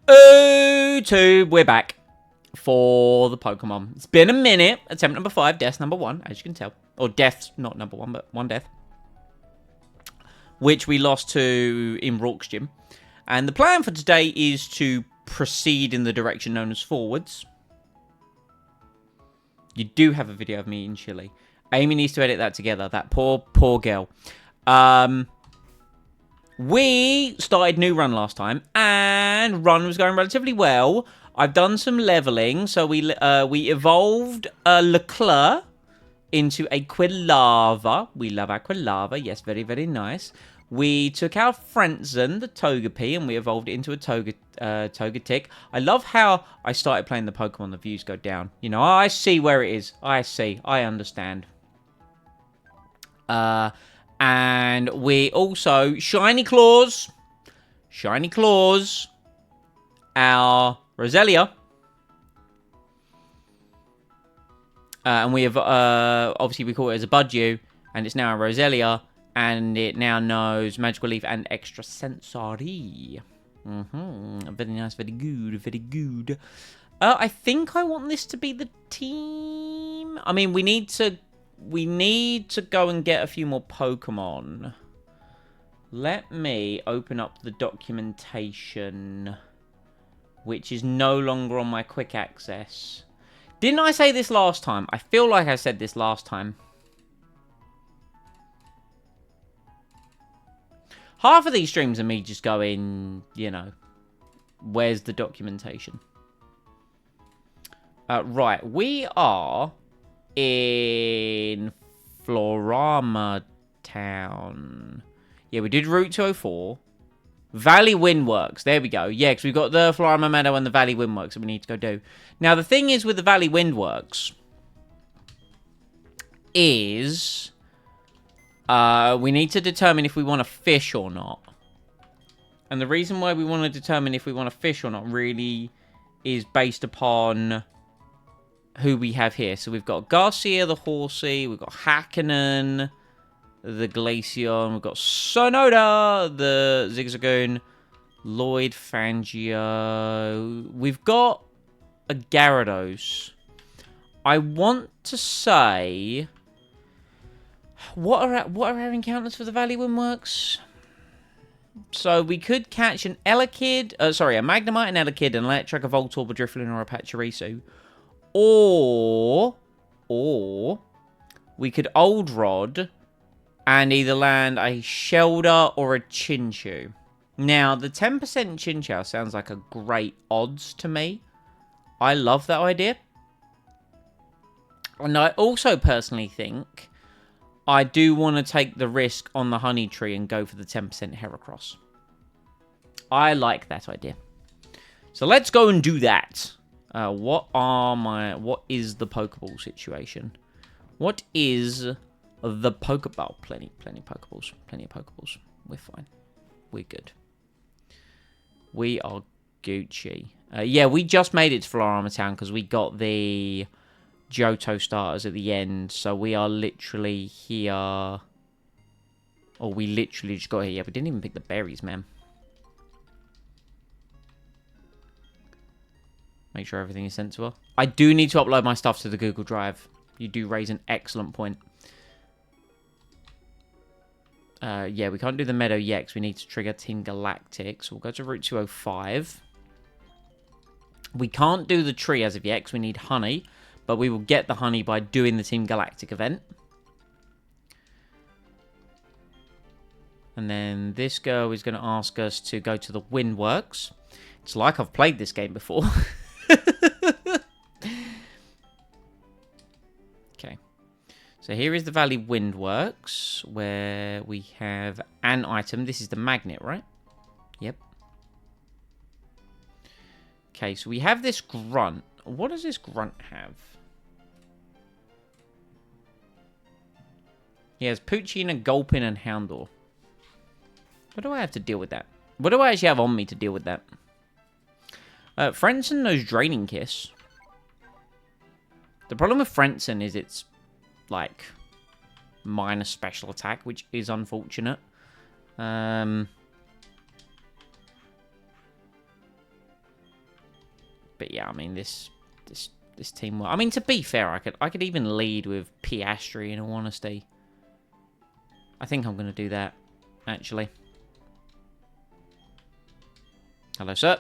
YouTube, we're back for the Pokemon. It's been a minute. Attempt number 5, death number 1, as you can tell. Or death's not number 1, but 1 death. Which we lost to in Rourke's gym. And the plan for today is to proceed in the direction known as forwards. You do have a video of me in Chile. Amy needs to edit that together. That poor girl. We started new run last time, and run was going relatively well. I've done some leveling, so we evolved Leclerc into Aquilava. We love Aquilava. Yes, very, very nice. We took our Frentzen, the Togepi, and we evolved it into a Togetic. I love how I started playing the Pokemon, the views go down. You know, I see where it is. I see. I understand. And we also, Shiny Claws, our Roselia. And we have, obviously we call it as a Budgew, and it's now a Roselia, and it now knows Magical Leaf and Extrasensory. Very nice, very good, very good. I think I want this to be the team. I mean, we need to go and get a few more Pokemon. Let me open up the documentation, which is no longer on my quick access. Didn't I say this last time? I feel like I said this last time. Half of these streams are me just going, you know, where's the documentation? Right, we are in Florama Town. Yeah, we did Route 204. Valley Windworks. There we go. Yeah, because we've got the Florama Meadow and the Valley Windworks that we need to go do. Now, the thing is with the Valley Windworks is we need to determine if we want to fish or not. And the reason why we want to determine if we want to fish or not really is based upon who we have here. So we've got Garcia, the Horsey, we've got Hakkinen, the Glaceon, we've got Sonoda, the Zigzagoon, Lloyd, Fangio. We've got a Gyarados. I want to say, what are our encounters for the Valley Windworks? So we could catch an Elekid, a Magnemite, an Elekid, an Electric, a Voltorb, a Drifloon, or a Pachirisu. Or we could Old Rod and either land a Shelder or a Chinchou. Now, the 10% Chinchou sounds like a great odds to me. I love that idea. And I also personally think I do want to take the risk on the Honey Tree and go for the 10% Heracross. I like that idea. So let's go and do that. What is the Pokeball situation? What is the Pokeball? Plenty Pokeballs. Plenty of Pokeballs. We're fine. We're good. We are Gucci. Yeah, we just made it to Florama Town because we got the Johto starters at the end. So we are literally here. Or we literally just got here. Yeah, we didn't even pick the berries, man. Make sure everything is sent to her. I do need to upload my stuff to the Google Drive. You do raise an excellent point. Yeah, we can't do the Meadow yet because we need to trigger Team Galactic. So we'll go to Route 205. We can't do the tree as of yet because we need honey. But we will get the honey by doing the Team Galactic event. And then this girl is going to ask us to go to the Windworks. It's like I've played this game before. Okay. So here is the Valley Windworks, where we have an item. This is the magnet, right? Yep. Okay, so we have this grunt. What does this grunt have? He has Poochyena, Gulpin, and Houndour. What do I have to deal with that? What do I actually have on me to deal with that? Frentzen knows Draining Kiss. The problem with Frentzen is it's, like, minus special attack, which is unfortunate. But yeah, I mean, this team... I mean, to be fair, I could even lead with Piastri, in all honesty. I think I'm going to do that, actually. Hello, sir.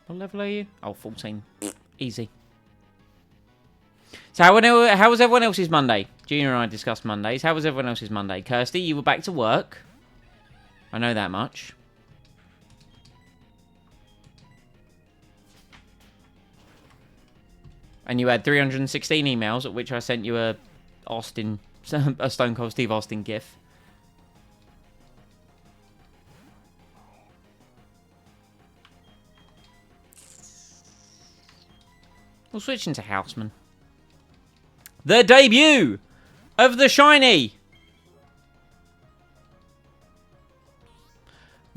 What level are you? Oh, 14. Easy. So how was everyone else's Monday? Junior and I discussed Mondays. How was everyone else's Monday? Kirsty, you were back to work. I know that much. And you had 316 emails, at which I sent you a Stone Cold Steve Austin gif. We'll switch into Houseman. The debut of the shiny.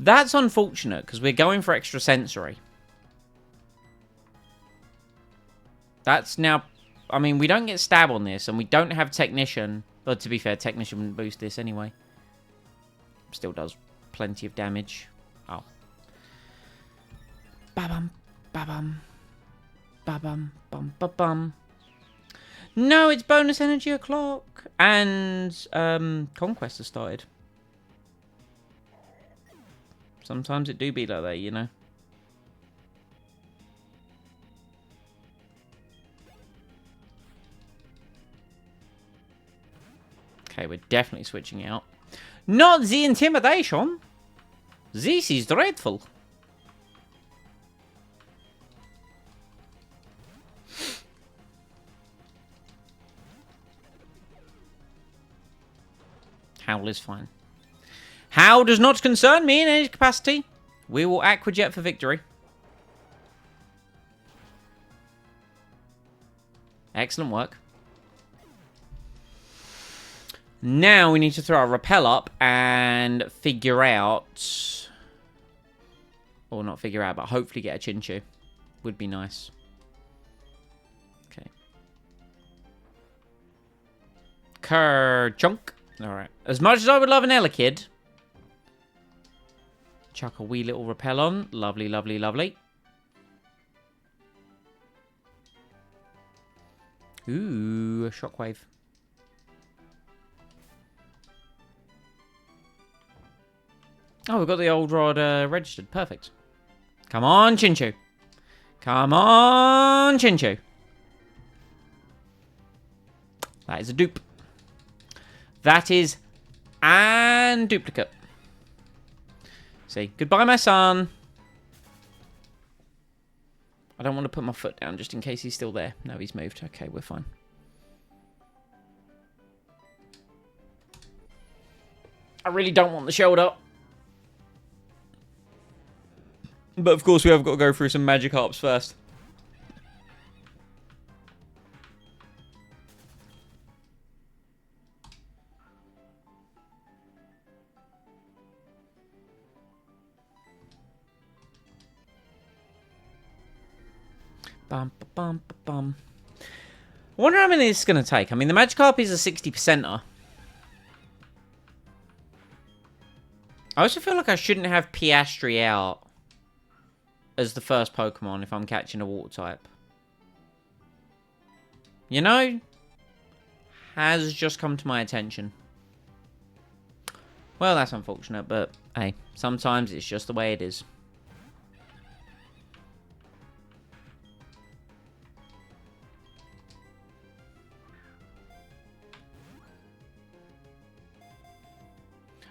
That's unfortunate, because we're going for extra sensory. That's now... I mean, we don't get stab on this, and we don't have Technician. But to be fair, Technician wouldn't boost this anyway. Still does plenty of damage. Oh. Ba-bum, ba-bum. Ba-bum, bum, ba-bum. No, it's bonus energy o'clock. And Conquest has started. Sometimes it do be like that, you know. Okay, we're definitely switching out. Not the intimidation. This is dreadful. Howl is fine. Howl does not concern me in any capacity. We will Aquajet for victory. Excellent work. Now we need to throw our Repel up and figure out... Or not figure out, but hopefully get a Chinchu. Would be nice. Okay. Kerchunk. Alright. As much as I would love an Elekid. Chuck a wee little Repel on. Lovely, lovely, lovely. Ooh, a Shockwave. Oh, we've got the old rod registered. Perfect. Come on, Chinchu. Come on, Chinchu. That is a dupe. That is an duplicate. See, goodbye, my son. I don't want to put my foot down just in case he's still there. No, he's moved. Okay, we're fine. I really don't want the shoulder. But of course we have got to go through some Magikarps first. Bum, bum, bum, bum. I wonder how many this is going to take. I mean, the Magikarp is a 60%er. I also feel like I shouldn't have Piastri out as the first Pokemon if I'm catching a water type. You know? Has just come to my attention. Well, that's unfortunate, but hey, sometimes it's just the way it is.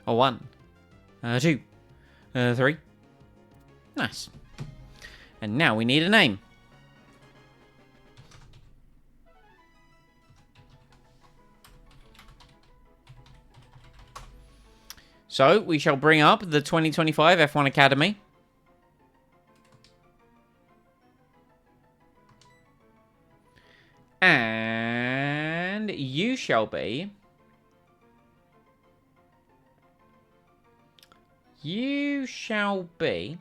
Oh, 1, 2, 3. Nice. And now we need a name. So, we shall bring up the 2025 F1 Academy. And you shall be... You shall be...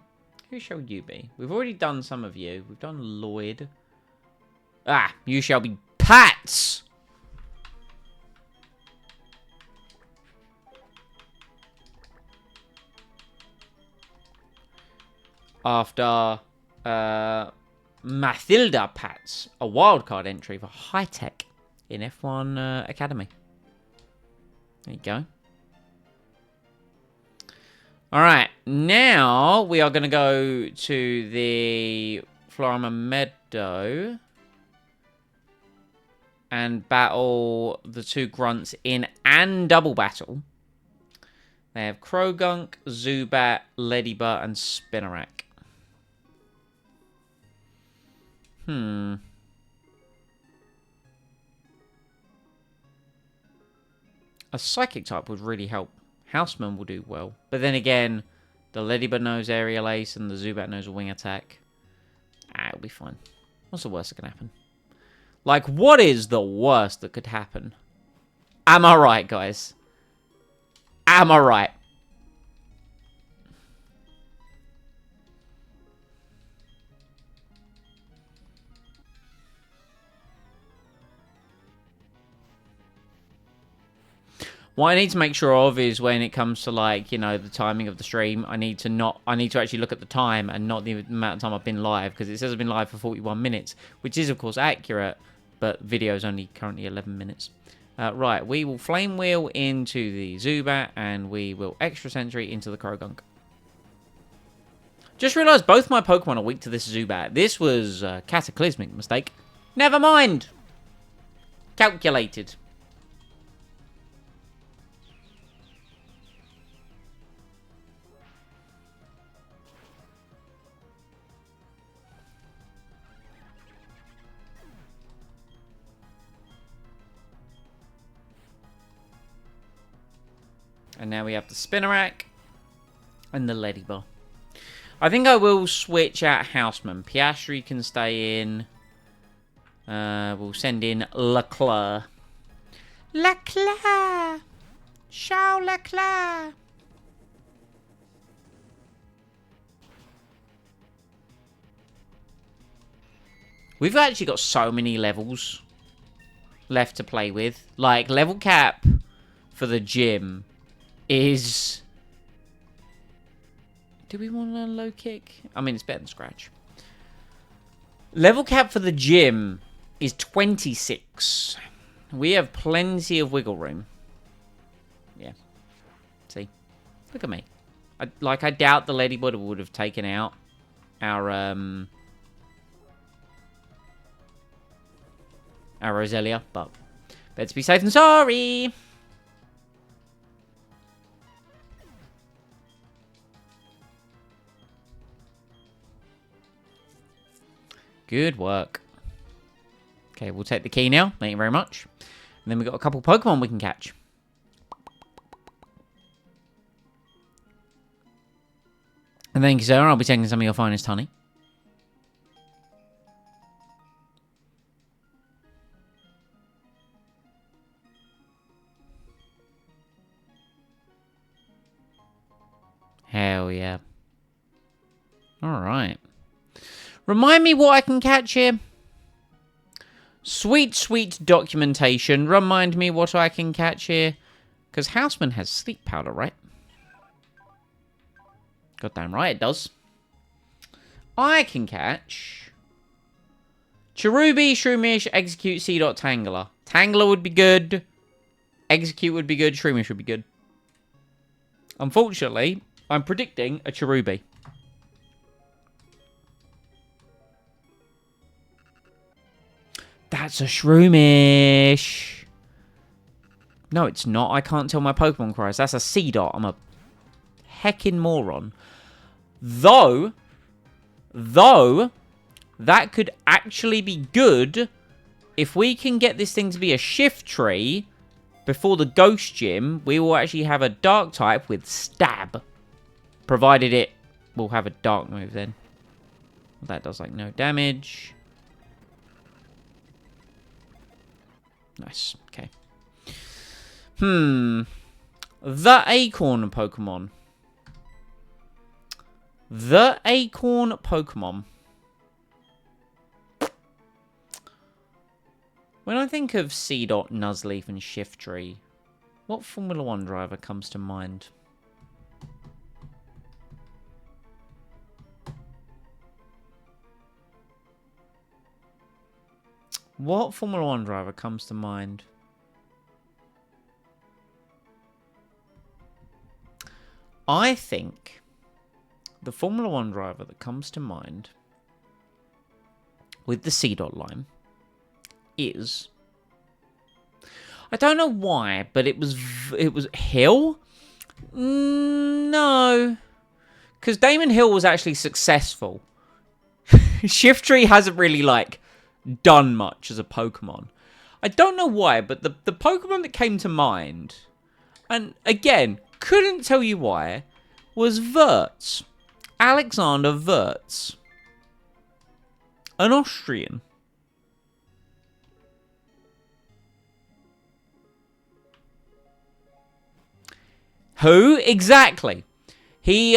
Who shall you be? We've already done some of you. We've done Lloyd. Ah, you shall be Pats! after Mathilda Pats, a wildcard entry for High Tech in F1 Academy. There you go. Alright, now we are going to go to the Florima Meadow and battle the two grunts in and double battle. They have Krogunk, Zubat, Ladybug, and Spinarak. A Psychic type would really help. Houseman will do well. But then again, the Ladybug knows Aerial Ace and the Zubat knows a Wing Attack. It'll be fine. What's the worst that can happen? Like, what is the worst that could happen? Am I right, guys? Am I right? What I need to make sure of is when it comes to, like, you know, the timing of the stream, I need to actually look at the time and not the amount of time I've been live, because it says I've been live for 41 minutes, which is, of course, accurate, but video is only currently 11 minutes. Right, we will Flame Wheel into the Zubat, and we will Extra Sentry into the Krogunk. Just realised both my Pokemon are weak to this Zubat. This was a cataclysmic mistake. Never mind. Calculated. And now we have the Spinarak and the Ladybug. I think I will switch out Houseman. Piastri can stay in. We'll send in Leclerc. Leclerc! Charles Leclerc! We've actually got so many levels left to play with. Like, level cap for the gym is... Do we want to learn low kick? I mean, it's better than scratch. Level cap for the gym is 26. We have plenty of wiggle room. Yeah. See? Look at me. I doubt the Ladybug would have taken out our Roselia, but better to be safe than sorry. Good work. Okay, we'll take the key now. Thank you very much. And then we've got a couple Pokemon we can catch. And thank you, sir. I'll be taking some of your finest honey. Hell yeah. Alright. Remind me what I can catch here. Sweet, sweet documentation. Remind me what I can catch here. Because Houseman has sleep powder, right? Goddamn right it does. I can catch Cherubi, Shroomish, Execute, C-Dot, Tangler. Tangler would be good. Execute would be good. Shroomish would be good. Unfortunately, I'm predicting a Cherubi. That's a Shroomish. No, it's not. I can't tell my Pokemon cries. That's a C-Dot. I'm a heckin' moron. Though, that could actually be good if we can get this thing to be a shift tree before the Ghost Gym. We will actually have a Dark type with Stab. Provided it will have a Dark move then. That does like no damage. Nice. Okay. The Acorn Pokemon. The Acorn Pokemon. When I think of C-Dot, Nuzleaf, and Shiftry, what Formula 1 driver comes to mind? What Formula 1 driver comes to mind? I think the Formula 1 driver that comes to mind with the C dot line is... I don't know why, but it was Hill? No. Because Damon Hill was actually successful. Shiftry hasn't really, like, done much as a Pokemon. I don't know why, but the Pokemon that came to mind, and again, couldn't tell you why, was Wirtz. Alexander Wirtz. An Austrian. Who? Exactly. He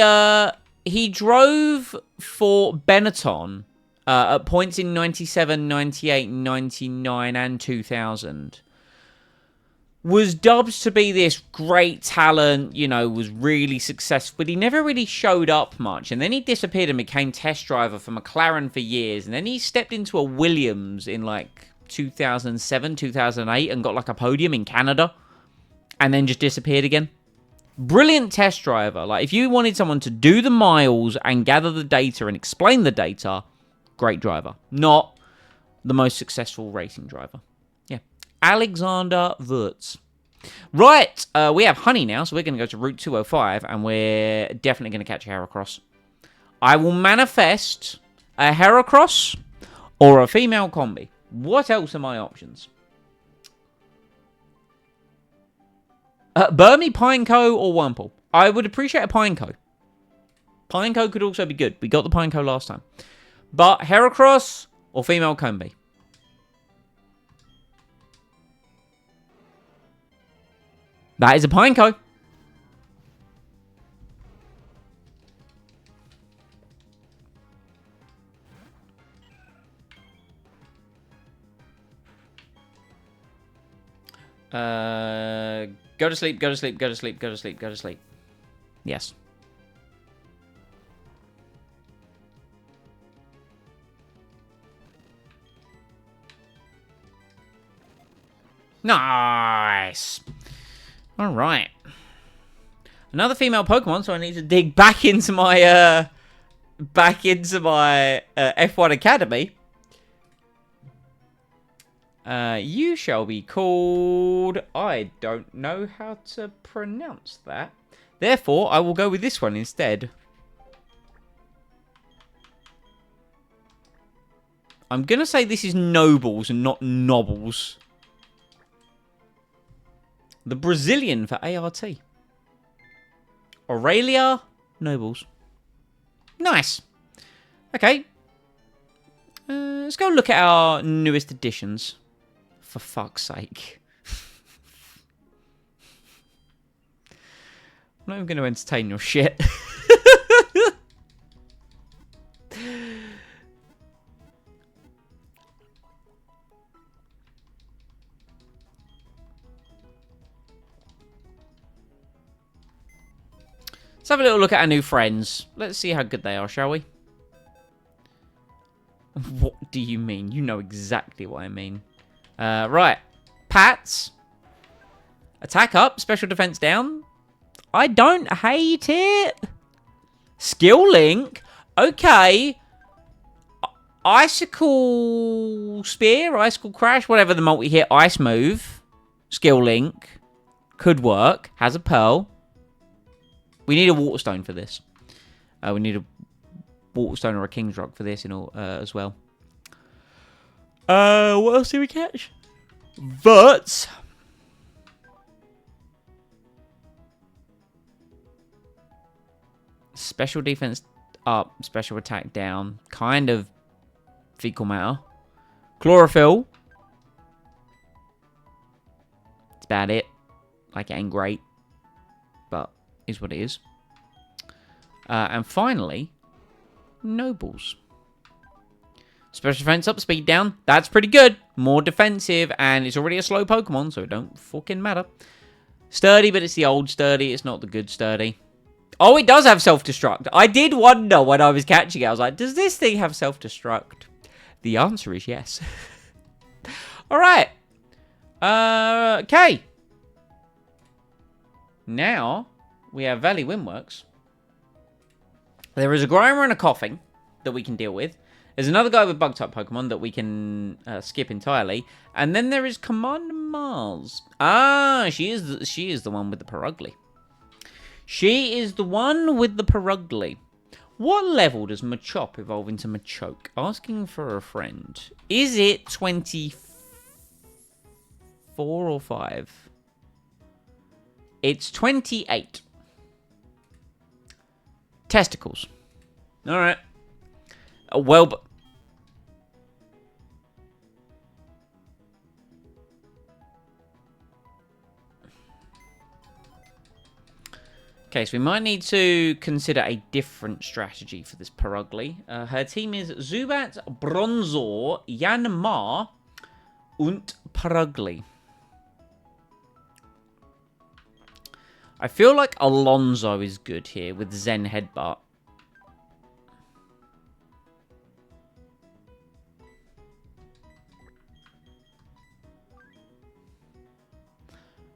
drove for Benetton at points in 97, 98, 99, and 2000. Was dubbed to be this great talent, you know, was really successful, but he never really showed up much. And then he disappeared and became test driver for McLaren for years. And then he stepped into a Williams in like 2007, 2008 and got like a podium in Canada. And then just disappeared again. Brilliant test driver. Like, if you wanted someone to do the miles and gather the data and explain the data, great driver. Not the most successful racing driver. Yeah. Alexander Wirtz. Right. We have Honey now, so we're going to go to Route 205, and we're definitely going to catch a Heracross. I will manifest a Heracross or a female combi. What else are my options? Burmy, Pineco, or Wurmple. I would appreciate a Pineco. Pineco could also be good. We got the Pineco last time. But Heracross or female combi? That is a Pineco. Go to sleep, go to sleep, go to sleep, go to sleep, go to sleep. Yes. Nice. All right. Another female Pokemon, so I need to dig back into my F1 Academy. You shall be called... I don't know how to pronounce that. Therefore, I will go with this one instead. I'm going to say this is Nobles and not Nobbles. The Brazilian for ART. Aurelia Nobles. Nice. Okay. Let's go look at our newest additions. For fuck's sake. I'm not even going to entertain your shit. Let's have a little look at our new friends. Let's see how good they are, shall we? What do you mean? You know exactly what I mean. Right. Pats. Attack up. Special defense down. I don't hate it. Skill link. Okay. Icicle spear. Icicle crash. Whatever the multi-hit ice move. Skill link. Could work. Has a pearl. We need a Waterstone for this. We need a Waterstone or a King's Rock for this as well. What else did we catch? Wirtz. Special defense up, special attack down. Kind of fecal matter. Chlorophyll. That's about it. Like, it ain't great. But is what it is. And finally, Nobles. Special defense up, speed down. That's pretty good. More defensive, and it's already a slow Pokemon, so it don't fucking matter. Sturdy, but it's the old Sturdy. It's not the good Sturdy. Oh, it does have self-destruct. I did wonder when I was catching it. I was like, does this thing have self-destruct? The answer is yes. All right. Okay. Now we have Valley Windworks. There is a Grimer and a Coughing that we can deal with. There's another guy with Bug-type Pokemon that we can skip entirely. And then there is Commander Mars. Ah, she is the one with the Perugly. She is the one with the Perugly. What level does Machop evolve into Machoke? Asking for a friend. Is it 24 or 5? It's 28. Testicles. Alright. Well, but... Okay, so we might need to consider a different strategy for this Perugly. Her team is Zubat, Bronzor, Yanmar, und Perugly. I feel like Alonzo is good here with Zen Headbutt.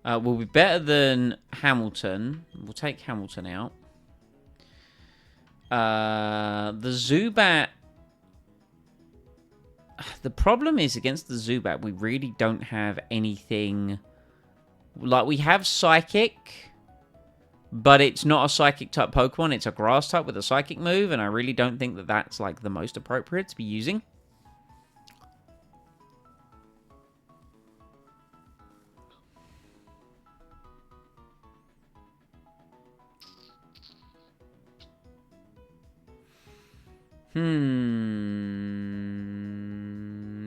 Will be better than Hamilton. We'll take Hamilton out. The Zubat... The problem is, against the Zubat, we really don't have anything... Like, we have Psychic, but it's not a Psychic-type Pokemon. It's a Grass-type with a Psychic move, and I really don't think that that's, like, the most appropriate to be using.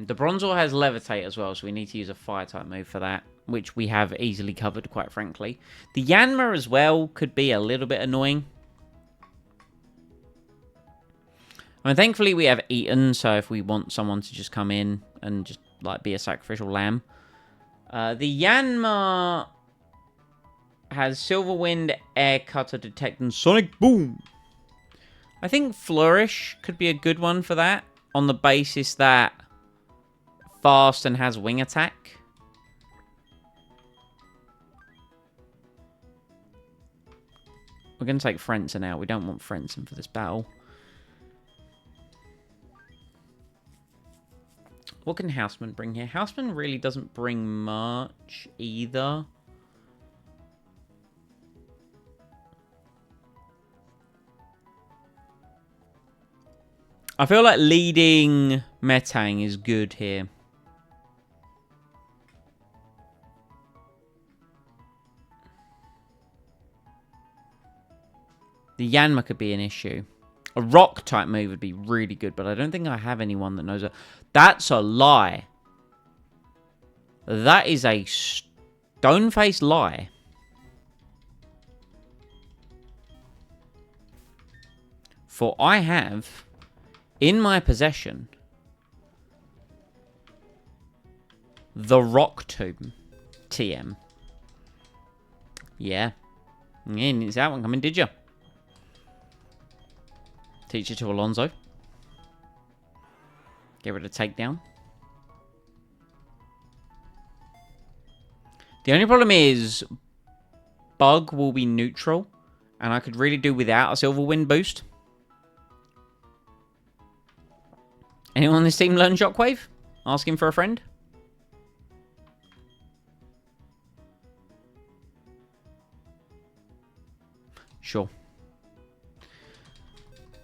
The Bronzor has Levitate as well, so we need to use a Fire-type move for that, which we have easily covered, quite frankly. The Yanma as well could be a little bit annoying. I mean, thankfully we have Eaton, so if we want someone to just come in and just, like, be a sacrificial lamb. The Yanma has Silver Wind, Air Cutter, Detect, and Sonic Boom. I think Flourish could be a good one for that, on the basis that fast and has wing attack. We're going to take Frenzen out. We don't want Frenzen for this battle. What can Houseman bring here? Houseman really doesn't bring much either. I feel like leading Metang is good here. The Yanma could be an issue. A rock-type move would be really good, but I don't think I have anyone that knows it. That's a lie. That is a stone-faced lie. For I have... in my possession, the Rock Tomb TM. Yeah. Yeah, it's that one coming, did you? Teach it to Alonzo. Get rid of Takedown. The only problem is Bug will be neutral, and I could really do without a Silver Wind boost. Anyone on this team learn Shockwave? Asking for a friend? Sure.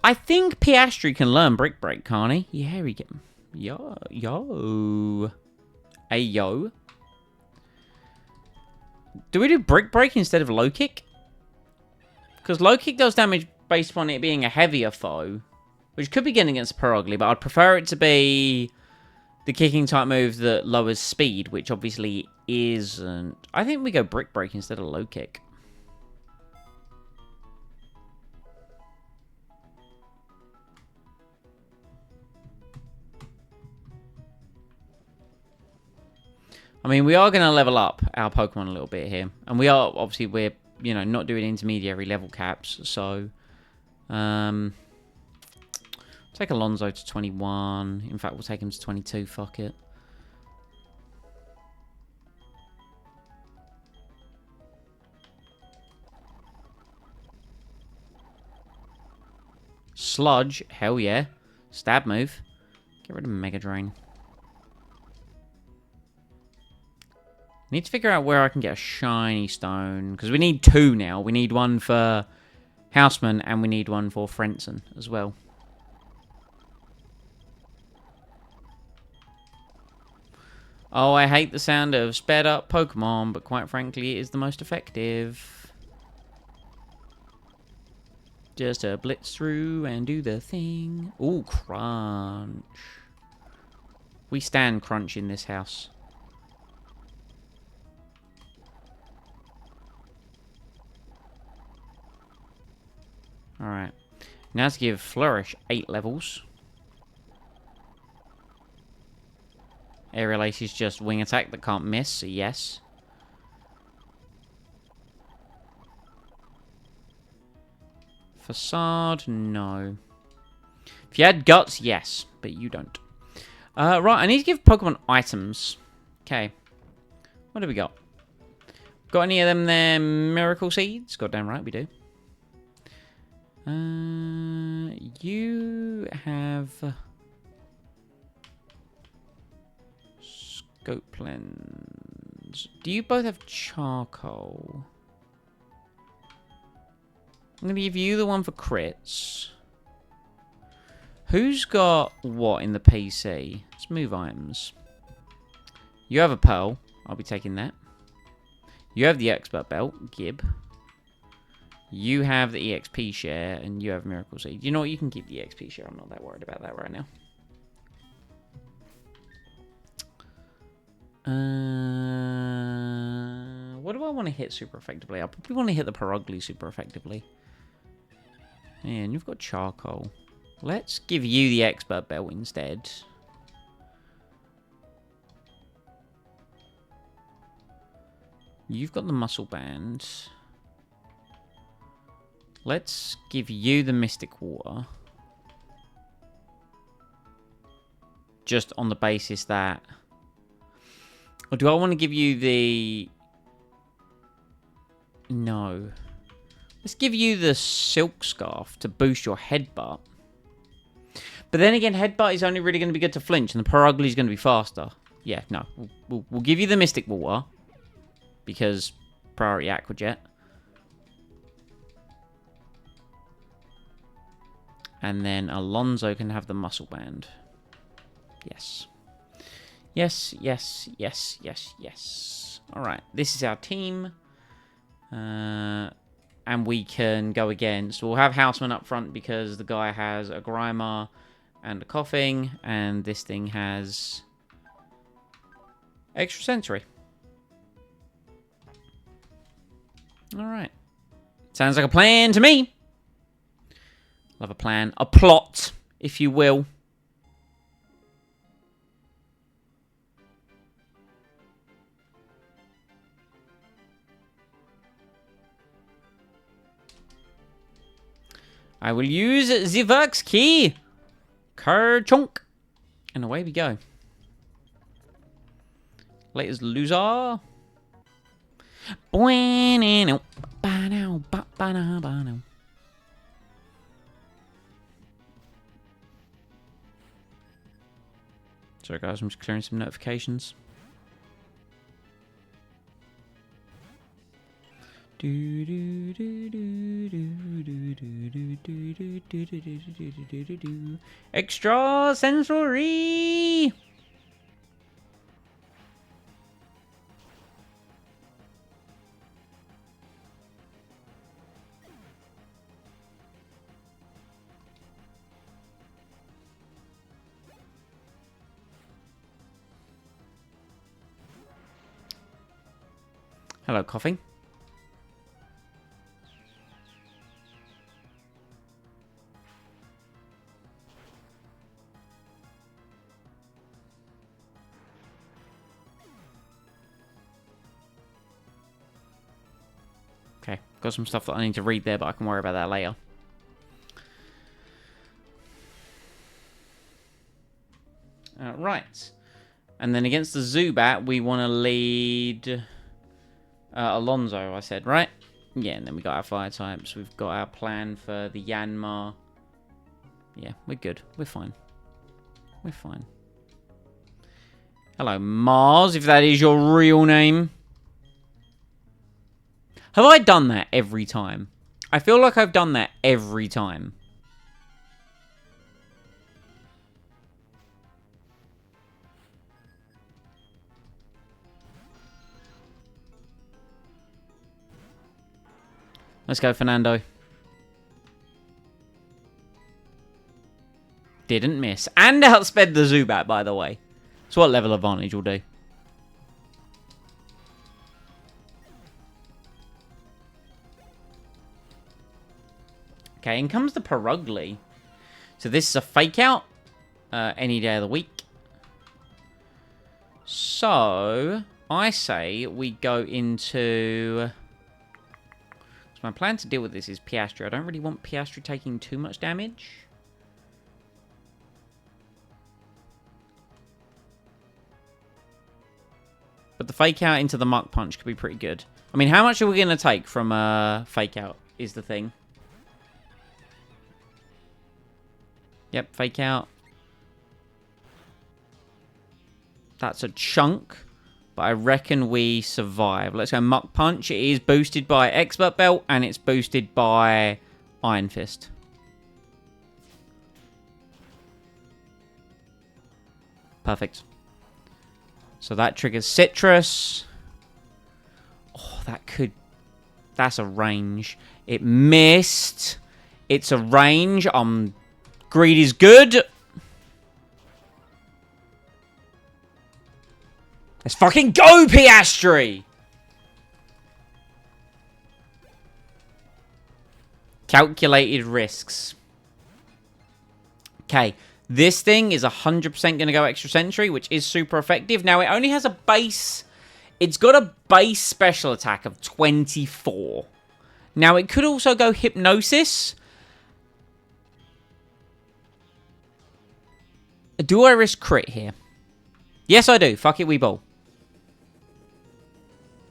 I think Piastri can learn Brick Break, can't he? Yeah, he can. Yo. Hey, yo. Do we do Brick Break instead of Low Kick? Because Low Kick does damage based upon it being a heavier foe. Which could be getting against Perugly, but I'd prefer it to be the kicking type move that lowers speed, which obviously isn't. I think we go Brick Break instead of Low Kick. I mean, we are going to level up our Pokemon a little bit here. And we are, obviously, we're, you know, not doing intermediary level caps, so... Take Alonzo to 21. In fact, we'll take him to 22. Fuck it. Sludge. Hell yeah. Stab move. Get rid of Mega Drain. Need to figure out where I can get a shiny stone. Because we need 2 now. We need one for Houseman and we need one for Frentzen as well. Oh, I hate the sound of sped up Pokemon, but quite frankly, it is the most effective. Just to blitz through and do the thing. Ooh, Crunch. We stand Crunch in this house. Alright. Now to give Flourish 8 levels. Aerial Ace is just wing attack that can't miss, so yes. Facade, no. If you had Guts, yes, but you don't. Right, I need to give Pokemon items. Okay. What do we got? Got any of them there Miracle Seeds? Goddamn right we do. You have... Scope Lens. Do you both have Charcoal? I'm going to give you the one for crits. Who's got what in the PC? Let's move items. You have a Pearl. I'll be taking that. You have the Expert Belt. Gib. You have the EXP share, and you have Miracle Seed. You know what? You can keep the EXP share. I'm not that worried about that right now. What do I want to hit super effectively? I probably want to hit the Perugly super effectively. And you've got Charcoal. Let's give you the Expert Belt instead. You've got the Muscle Band. Let's give you the Mystic Water. Just on the basis that... Or do I want to give you the... No. Let's give you the Silk Scarf to boost your Headbutt. But then again, Headbutt is only really going to be good to flinch, and the Perugly is going to be faster. Yeah, no. We'll give you the Mystic Water. Because priority Aqua Jet. And then Alonzo can have the Muscle Band. Yes. Yes, yes, yes, yes, yes. Alright, this is our team. And we can go against... We'll have Houseman up front because the guy has a Grimer and a Coughing. And this thing has... Extrasensory. Alright. Sounds like a plan to me. Love a plan. A plot, if you will. I will use the Vox key. Kerchunk. And away we go. Latest loser. Sorry guys, I'm just clearing some notifications. Extra sensory. Hello, Coughing. Okay, got some stuff that I need to read there, but I can worry about that later. Right. And then against the Zubat, we want to lead... Alonzo, I said, right? Yeah, and then we got our fire types. We've got our plan for the Yanma. Yeah, we're good. We're fine. We're fine. Hello, Mars, if that is your real name. Have I done that every time? I feel like I've done that every time. Let's go, Fernando. Didn't miss. And outsped the Zubat, by the way. So what level advantage will do. Okay, in comes the Perugly. So this is a fake out. Any day of the week. So, I say we go into... So my plan to deal with this is Piastri. I don't really want Piastri taking too much damage. But the fake out into the Muck Punch could be pretty good. I mean, how much are we going to take from fake out is the thing. Yep, fake out. That's a chunk. But I reckon we survive. Let's go Muck Punch. It is boosted by Expert Belt. And it's boosted by Iron Fist. Perfect. So that triggers Citrus. Oh, that could... That's a range. It missed. It's a range. Greed is good. Let's fucking go, Piastri! Calculated risks. Okay. This thing is 100% going to go Extra Sentry, which is super effective. Now, it only has a base... It's got a base special attack of 24. Now, it could also go Hypnosis. Do I risk crit here? Yes, I do. Fuck it, we ball.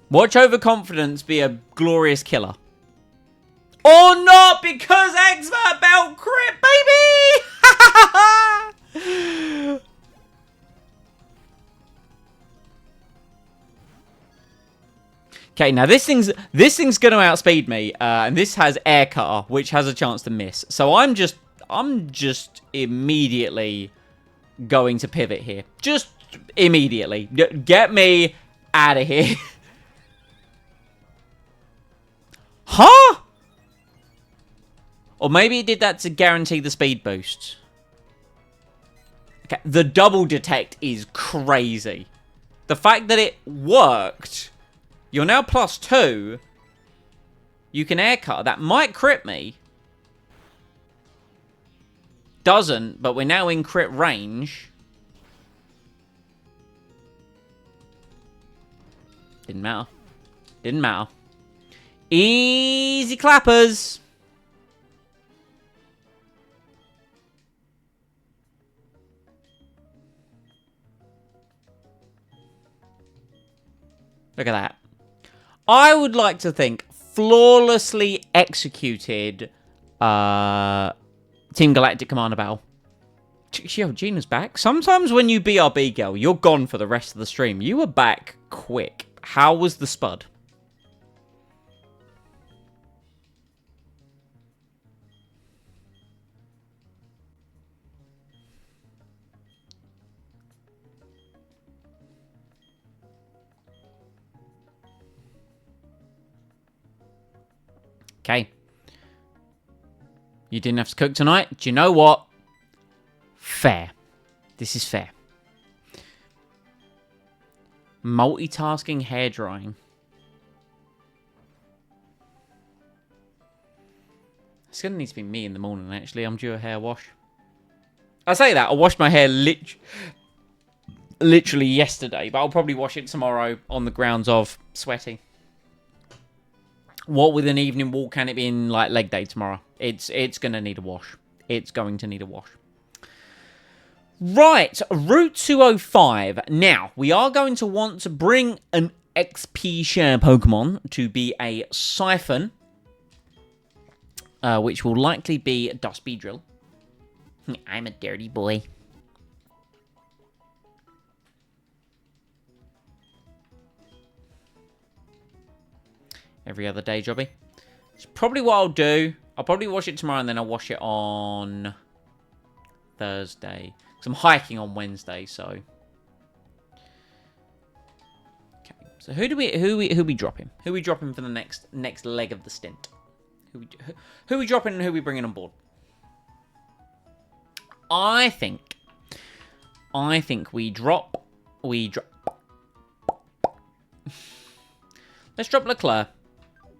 Watch Overconfidence be a glorious killer. Or not, because Expert Belt crit, baby! Okay, now this thing's gonna outspeed me, and this has Air Cutter, which has a chance to miss. So I'm just immediately going to pivot here. Just immediately. Get me out of here. Huh? Or maybe it did that to guarantee the speed boost. Okay, the double detect is crazy. The fact that it worked. You're now +2. You can air cut. That might crit me. Doesn't, but we're now in crit range. Didn't matter. Didn't matter. Easy clappers. Look at that. I would like to think flawlessly executed Team Galactic Commander Battle. Yo, Gina's back. Sometimes when you BRB, girl, you're gone for the rest of the stream. You were back quick. How was the spud? Okay. You didn't have to cook tonight. Do you know what? Fair. This is fair. Multitasking hair drying. It's going to need to be me in the morning, actually. I'm due a hair wash. I say that. I washed my hair literally yesterday, but I'll probably wash it tomorrow on the grounds of sweaty. What with an evening walk can it be in like leg day tomorrow? It's going to need a wash. It's going to need a wash. Right, Route 205. Now, we are going to want to bring an XP share Pokemon to be a Siphon, which will likely be Dust Beedrill. I'm a dirty boy. Every other day, Jobby. It's probably what I'll do. I'll probably wash it tomorrow and then I'll wash it on Thursday. Because I'm hiking on Wednesday, so. Okay. So who we dropping? Who we dropping for the next leg of the stint? Who we dropping and who we bringing on board? I think we drop. Let's drop Leclerc.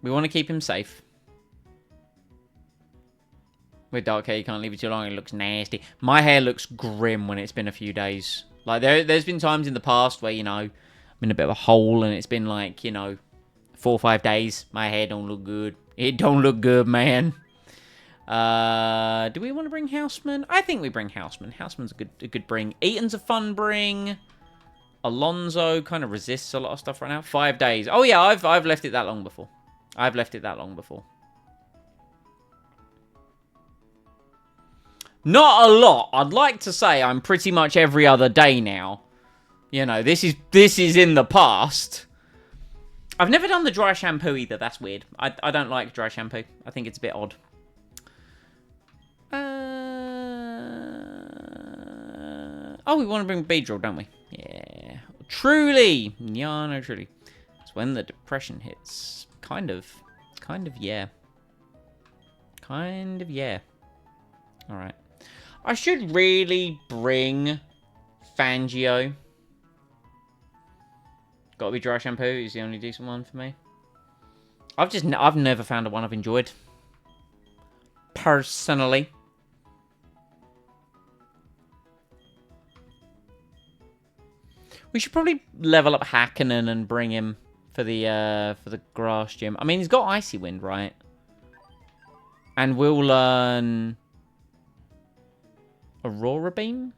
We want to keep him safe. With dark hair, you can't leave it too long. It looks nasty. My hair looks grim when it's been a few days. Like, there's been times in the past where, you know, I'm in a bit of a hole and it's been like, you know, 4 or 5 days. My hair don't look good. It don't look good, man. Do we want to bring Houseman? I think we bring Houseman. Houseman's a good bring. Eaton's a fun bring. Alonso kind of resists a lot of stuff right now. 5 days. Oh, yeah, I've left it that long before. Not a lot. I'd like to say I'm pretty much every other day now. You know, this is in the past. I've never done the dry shampoo either. That's weird. I don't like dry shampoo. I think it's a bit odd. Oh, we want to bring Beedrill, don't we? Yeah. Truly. Yeah, no, truly. It's when the depression hits. Kind of, yeah. Alright. I should really bring Fangio. Gotta be dry shampoo is the only decent one for me. I've never found one I've enjoyed. Personally. We should probably level up Hakkinen and bring him for the grass gym. I mean, he's got Icy Wind, right? And we'll learn Aurora Beam.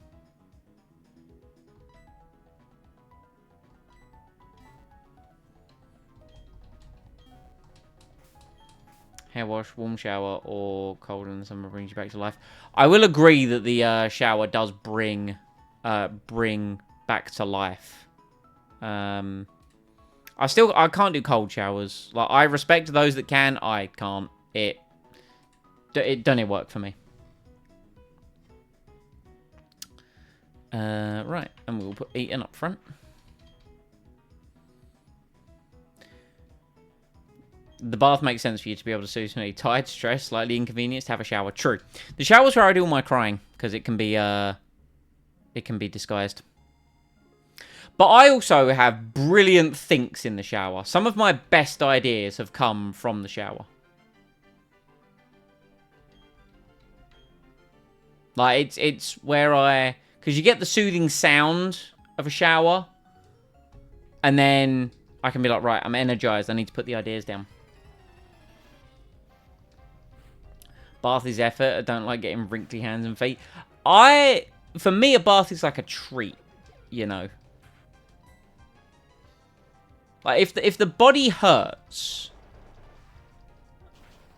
Hair wash, warm shower, or cold in the summer brings you back to life. I will agree that the shower does bring back to life. I can't do cold showers. Like, I respect those that can. I can't. It doesn't work for me. Right, and we'll put Eaton up front. The bath makes sense for you to be able to soothe me. Tired, stressed, slightly inconvenienced to have a shower. True. The shower's where I do all my crying, because it can be disguised. But I also have brilliant thinks in the shower. Some of my best ideas have come from the shower. Like, it's where because you get the soothing sound of a shower, and then I can be like, right, I'm energized. I need to put the ideas down. Bath is effort. I don't like getting wrinkly hands and feet. For me, a bath is like a treat, you know. Like, if the body hurts,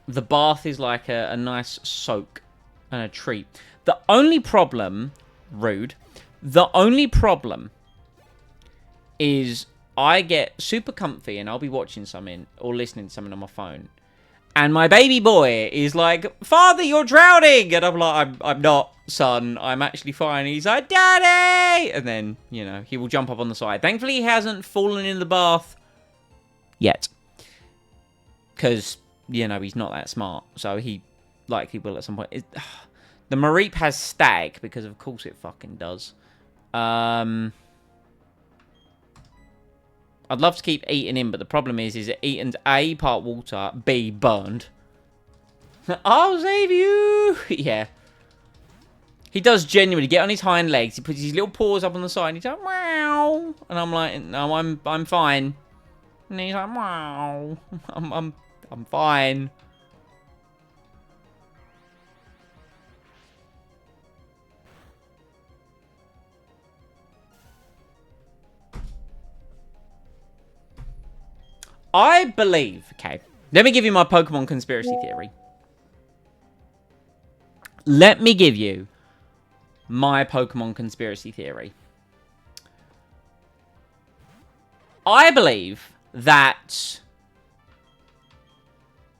the bath is like a nice soak and a treat. The only problem, rude, the only problem is I get super comfy and I'll be watching something or listening to something on my phone. And my baby boy is like, Father, you're drowning! And I'm like, I'm not, son. I'm actually fine. And he's like, Daddy! And then, you know, he will jump up on the side. Thankfully, he hasn't fallen in the bath yet. Because, you know, he's not that smart. So he likely will at some point. The Mareep has stag, because of course it fucking does. I'd love to keep Eaton in, but the problem is that Eaton's A, part water, B, burned. I'll save you! Yeah. He does genuinely get on his hind legs, he puts his little paws up on the side, and he's like, wow! And I'm like, no, I'm fine. And he's like, wow! I'm fine. I believe, okay, let me give you my Pokemon conspiracy theory. Let me give you my Pokemon conspiracy theory. I believe that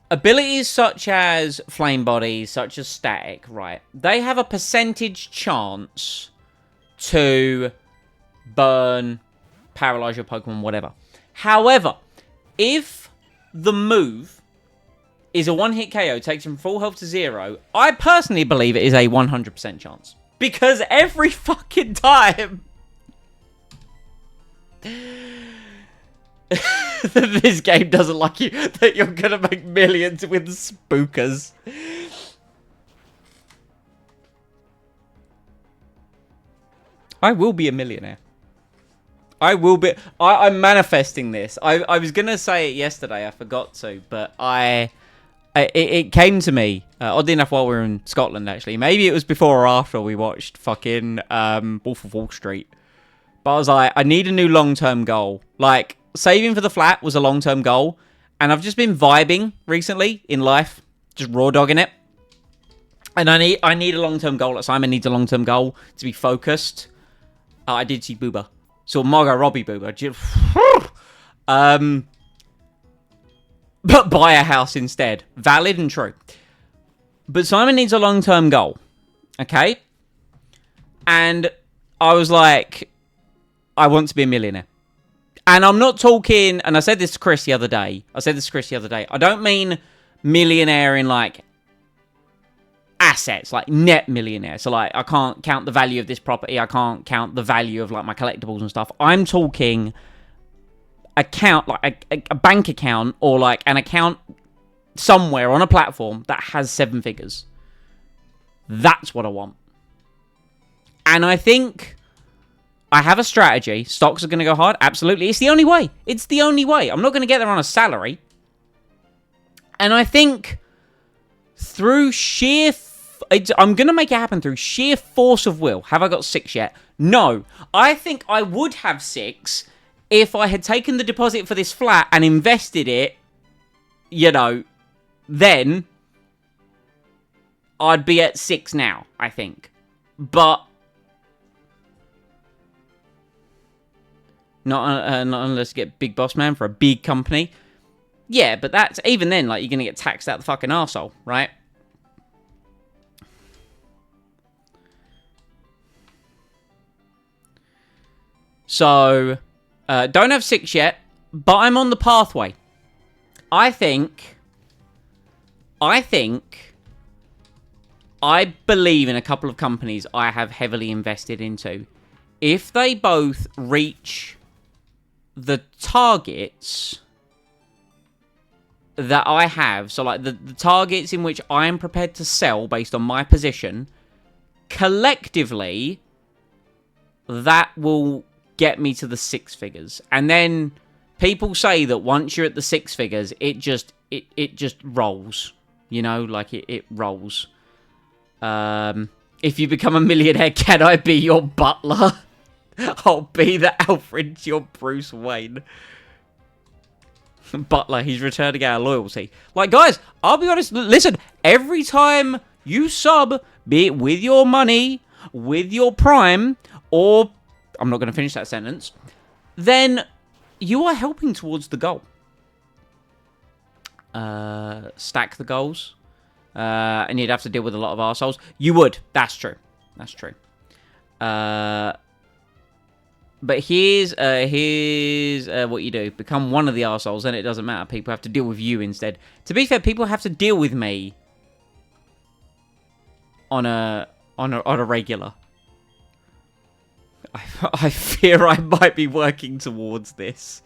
abilities such as Flame Body, such as Static, right, they have a percentage chance to burn, paralyze your Pokemon, whatever. However, if the move is a one-hit KO, takes from full health to 0, I personally believe it is a 100% chance. Because every fucking time this game doesn't like you, that you're gonna make millions with spookers. I will be a millionaire. I will be. I'm manifesting this. I was gonna say it yesterday. I forgot to, but it came to me. Oddly enough, while we were in Scotland, actually. Maybe it was before or after we watched fucking Wolf of Wall Street. But I was like, I need a new long-term goal. Like, saving for the flat was a long-term goal, and I've just been vibing recently in life, just raw dogging it. And I need a long-term goal. Like Simon needs a long-term goal to be focused. I did see Booba. Saw Margot Robbie Booba. But buy a house instead. Valid and true. But Simon needs a long-term goal. Okay? And I was like, I want to be a millionaire. And I'm not talking, and I said this to Chris the other day. I don't mean millionaire in, like, assets, like net millionaire. So, like, I can't count the value of this property. I can't count the value of, like, my collectibles and stuff. I'm talking account, like a bank account, or like an account somewhere on a platform that has 7 figures. That's what I want. And I think I have a strategy. Stocks are going to go hard. Absolutely. It's the only way. It's the only way. I'm not going to get there on a salary. And I think through sheer... I'm going to make it happen through sheer force of will. Have I got 6 yet? No. I think I would have 6 if I had taken the deposit for this flat and invested it, you know, then I'd be at 6 now, I think. But not unless you get Big Boss Man for a big company. Yeah, but that's, even then, like, you're going to get taxed out the fucking arsehole, right? So, don't have 6 yet, but I'm on the pathway. I believe in a couple of companies I have heavily invested into. If they both reach the targets that I have, so like the targets in which I am prepared to sell based on my position, collectively, that will get me to the 6 figures. And then people say that once you're at the 6 figures, it just rolls. You know, like it rolls. If you become a millionaire, can I be your butler? I'll be the Alfred to your Bruce Wayne. Butler, he's returning our loyalty. Like, guys, I'll be honest. Listen, every time you sub, be it with your money, with your Prime, or... I'm not going to finish that sentence. Then you are helping towards the goal. Stack the goals. And you'd have to deal with a lot of arseholes. You would. That's true. That's true. But here's what you do. Become one of the arseholes, and it doesn't matter. People have to deal with you instead. To be fair, people have to deal with me on a regular. I fear I might be working towards this.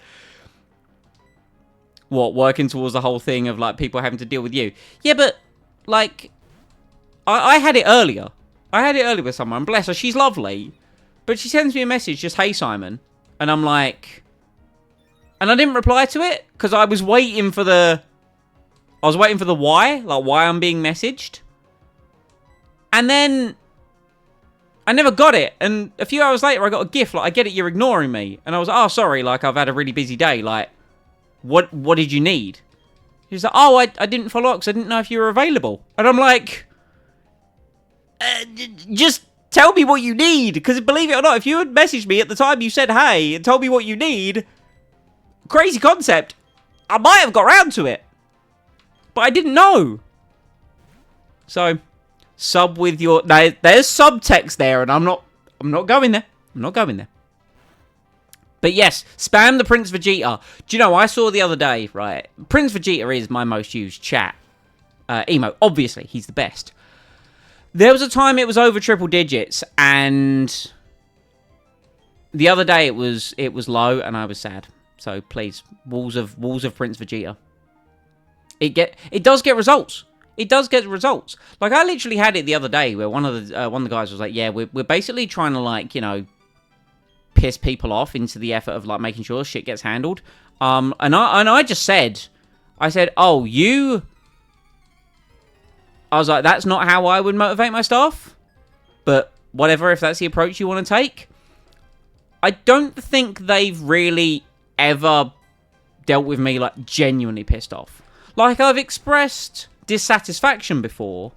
What, working towards the whole thing of, like, people having to deal with you? Yeah, but, like, I had it earlier. I had it earlier with someone. Bless her, she's lovely. But she sends me a message, just, hey, Simon. And I'm like... And I didn't reply to it, because I was waiting for the... I was waiting for the why. Like, why I'm being messaged. And then... I never got it, and a few hours later I got a GIF, like, I get it, you're ignoring me. And I was like, oh, sorry, like, I've had a really busy day, like, what did you need? He's like, oh, I didn't follow up because I didn't know if you were available. And I'm like, just tell me what you need. Because believe it or not, if you had messaged me at the time you said hey and told me what you need, crazy concept, I might have got round to it. But I didn't know. So, sub with your... There's subtext there, and I'm not going there. I'm not going there. But yes, spam the Prince Vegeta. Do you know, I saw the other day, right? Prince Vegeta is my most used chat emote. Obviously, he's the best. There was a time it was over triple digits, and the other day it was low, and I was sad. So please, walls of Prince Vegeta. It does get results. It does get results. Like, I literally had it the other day where one of the guys was like, yeah, we're basically trying to, like, you know, piss people off into the effort of, like, making sure shit gets handled. And I just said, oh, you... I was like, that's not how I would motivate my staff. But whatever, if that's the approach you want to take. I don't think they've really ever dealt with me, like, genuinely pissed off. Like, I've expressed dissatisfaction before,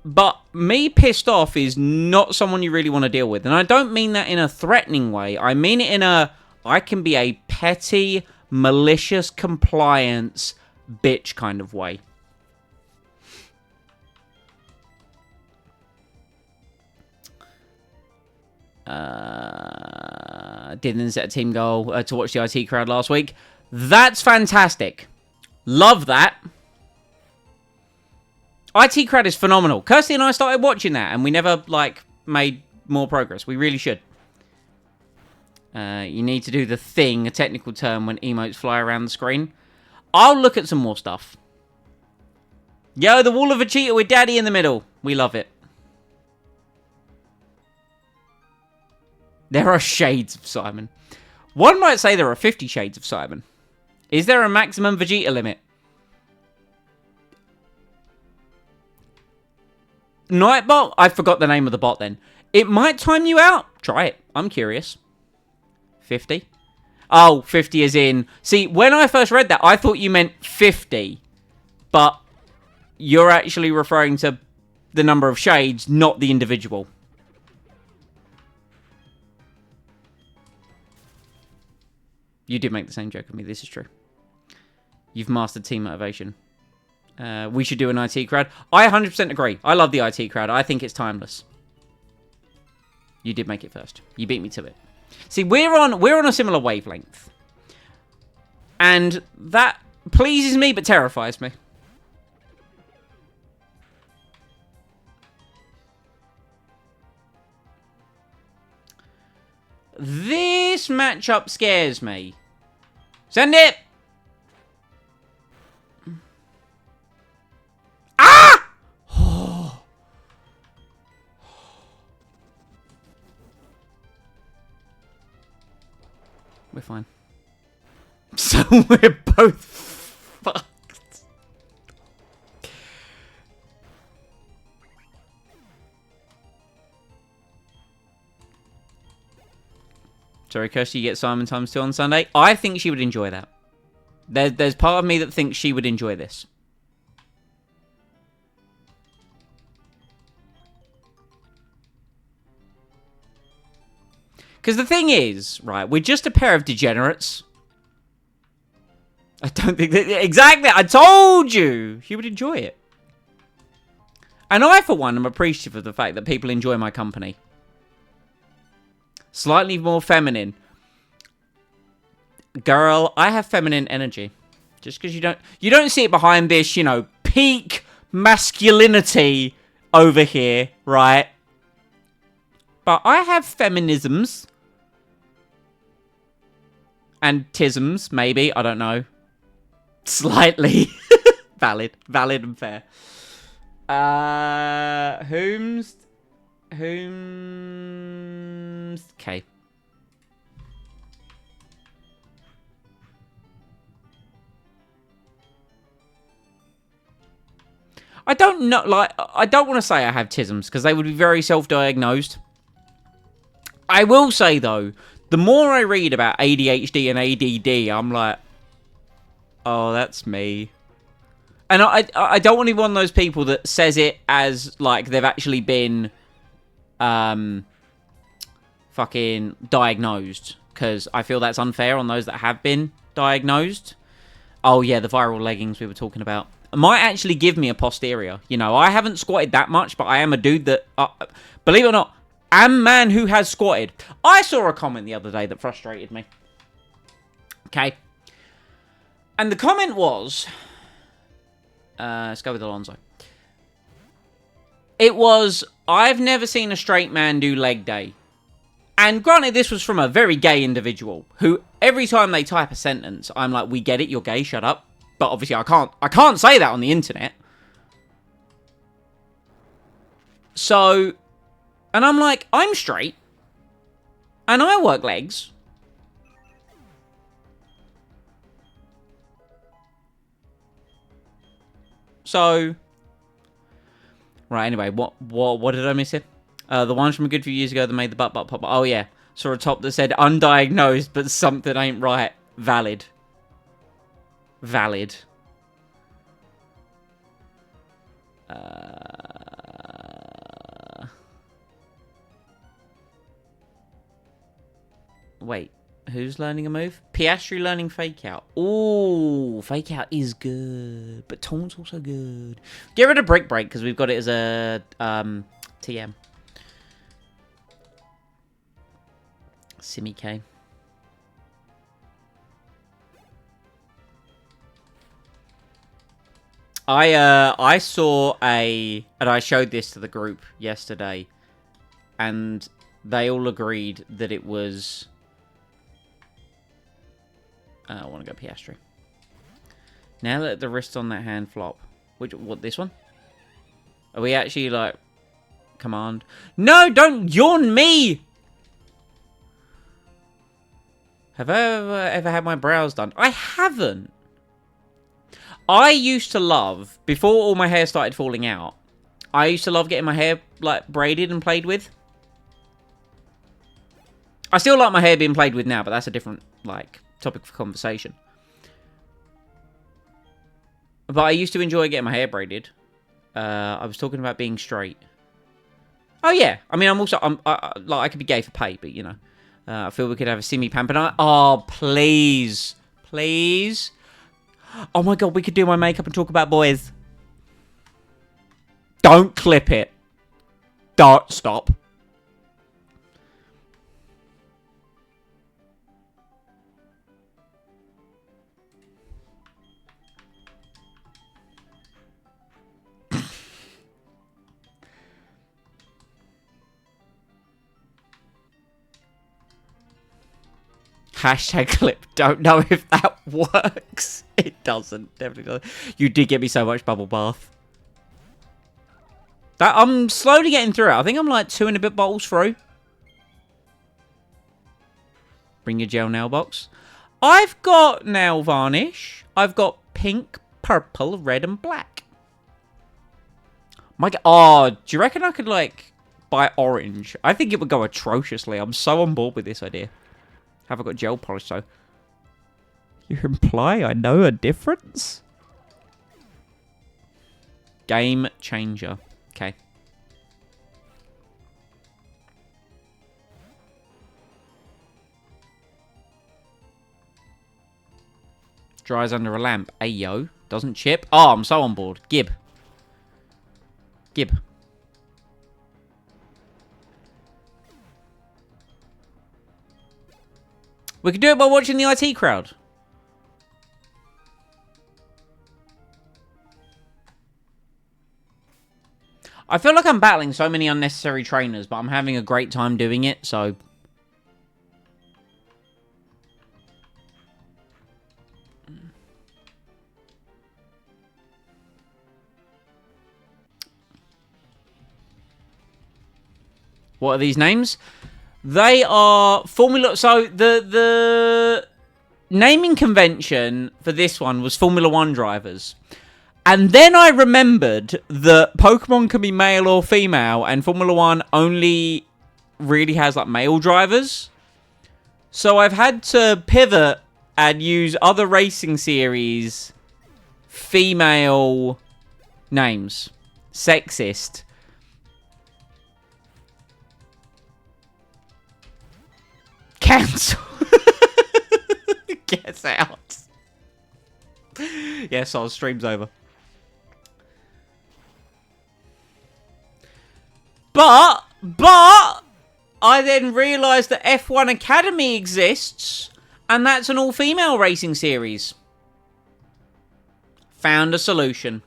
but me pissed off is not someone you really want to deal with. And I don't mean that in a threatening way. I mean it in a, I can be a petty, malicious compliance bitch kind of way. Didn't set a team goal to watch the IT crowd last week. That's fantastic. Love that. IT crowd is phenomenal. Kirsty and I started watching that, and we never, like, made more progress. We really should. You need to do the thing, a technical term, when emotes fly around the screen. I'll look at some more stuff. Yo, the wall of a cheetah with daddy in the middle. We love it. There are shades of Simon. One might say there are 50 shades of Simon. Is there a maximum Vegeta limit? Nightbot? I forgot the name of the bot then. It might time you out. Try it. I'm curious. 50? Oh, 50 as in... See, when I first read that, I thought you meant 50. But you're actually referring to the number of shades, not the individual. You did make the same joke with me. This is true. You've mastered team motivation. We should do an IT crowd. I 100% agree. I love the IT crowd. I think it's timeless. You did make it first. You beat me to it. See, we're on a similar wavelength. And that pleases me but terrifies me. This matchup scares me. Send it! Ah! We're fine. So we're both fucked. Sorry, Kirsty, you get Simon times 2 on Sunday. I think she would enjoy that. There's part of me that thinks she would enjoy this. Because the thing is, right, we're just a pair of degenerates. I don't think that... Exactly, I told you! She would enjoy it. And I, for one, am appreciative of the fact that people enjoy my company. Slightly more feminine. Girl, I have feminine energy. Just because you don't see it behind this, you know, peak masculinity over here, right? But I have feminisms. And tisms, maybe. I don't know. Slightly. Valid and fair. Whom's... Okay. I don't know, like, I don't want to say I have tisms, because they would be very self-diagnosed. I will say, though, the more I read about ADHD and ADD, I'm like, oh, that's me. And I don't want to be one of those people that says it as, like, they've actually been fucking diagnosed, because I feel that's unfair on those that have been diagnosed. Oh yeah, the viral leggings we were talking about might actually give me a posterior. You know, I haven't squatted that much, but I am a dude that, believe it or not, am a man who has squatted. I saw a comment the other day that frustrated me. Okay. And the comment was, let's go with Alonso. It was, I've never seen a straight man do leg day. And granted, this was from a very gay individual who every time they type a sentence, I'm like, we get it, you're gay, shut up. But obviously I can't say that on the internet. So, and I'm like, I'm straight. And I work legs. So, right, anyway, what did I miss here? The ones from a good few years ago that made the butt pop. Oh, yeah. Saw a top that said, undiagnosed, but something ain't right. Valid. Valid. Wait. Who's learning a move? Piastri learning fake out. Ooh, fake out is good. But taunt's also good. Get rid of brick break, because we've got it as a TM. Simi K. I saw and I showed this to the group yesterday, and they all agreed that it was, I want to go Piastri. Now that the wrist on that hand flop. What, this one? Are we actually, like, command? No, don't yawn me! Have I ever had my brows done? I haven't. I used to love, before all my hair started falling out, I used to love getting my hair, like, braided and played with. I still like my hair being played with now, but that's a different, like, topic for conversation. But I used to enjoy getting my hair braided. I was talking about being straight. Oh, yeah. I mean, I could be gay for pay, but, you know. I feel we could have a Simi Pampanite. Oh, please. Please. Oh, my God. We could do my makeup and talk about boys. Don't clip it. Don't. Stop. Hashtag clip. Don't know if that works. It doesn't. Definitely doesn't. You did get me so much bubble bath. I'm slowly getting through it. I think I'm like 2 and a bit bottles through. Bring your gel nail box. I've got nail varnish. I've got pink, purple, red, and black. My God. Oh, do you reckon I could, like, buy orange? I think it would go atrociously. I'm so on board with this idea. Have I got gel polish, though? You imply I know a difference? Game changer. Okay. Dries under a lamp. Ayo. Doesn't chip. Oh, I'm so on board. Gib. Gib. We could do it by watching the IT crowd. I feel like I'm battling so many unnecessary trainers, but I'm having a great time doing it, so... What are these names? They are Formula... So, the naming convention for this one was Formula 1 drivers. And then I remembered that Pokemon can be male or female, and Formula 1 only really has, like, male drivers. So I've had to pivot and use other racing series female names. Sexist. cancel. Get out. Yes, our stream's over. But I then realised that F1 Academy exists, and that's an all-female racing series. Found a solution.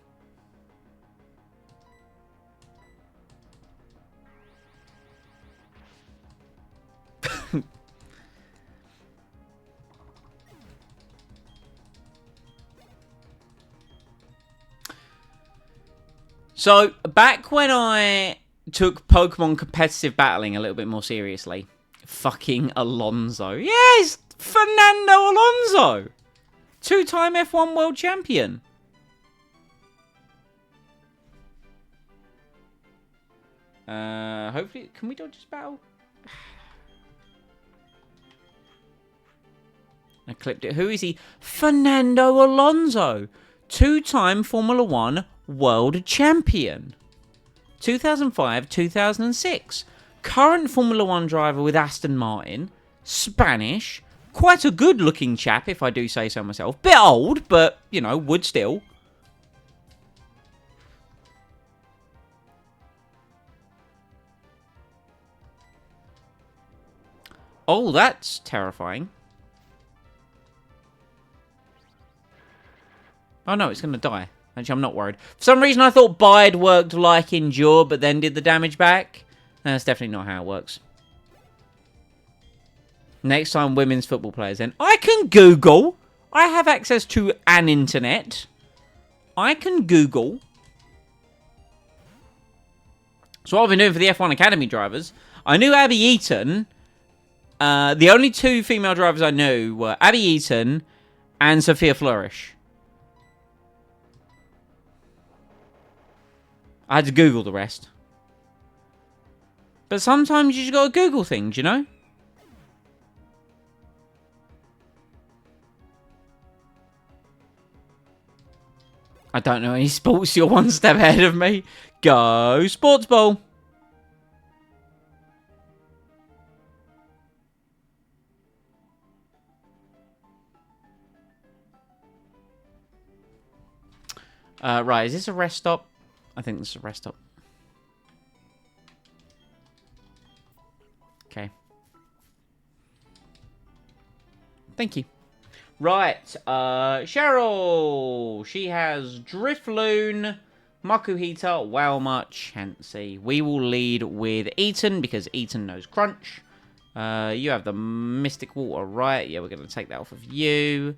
So, back when I took Pokemon competitive battling a little bit more seriously, fucking Alonso. Yes, Fernando Alonso. 2-time F1 world champion. Hopefully, can we dodge this battle? I clipped it. Who is he? Fernando Alonso. 2-time Formula 1 world champion. 2005, 2006. Current Formula 1 driver with Aston Martin. Spanish. Quite a good looking chap, if I do say so myself. Bit old, but, you know, would still. Oh, that's terrifying. Oh no, it's going to die. Actually, I'm not worried. For some reason, I thought Bide worked like Endure, but then did the damage back. No, that's definitely not how it works. Next time, women's football players then. I can Google. I have access to an internet. I can Google. So what I've been doing for the F1 Academy drivers, I knew Abby Eaton. The only 2 female drivers I knew were Abby Eaton and Sophia Flourish. I had to Google the rest. But sometimes you just gotta Google things, you know? I don't know any sports. You're one step ahead of me. Go Sports Ball. Right, is this a rest stop? I think this is a rest stop. Okay. Thank you. Right, Cheryl. She has Drifloon, Makuhita, Wailmer, Chansey. We will lead with Eaton because Eaton knows Crunch. You have the Mystic Water, right? Yeah, we're going to take that off of you.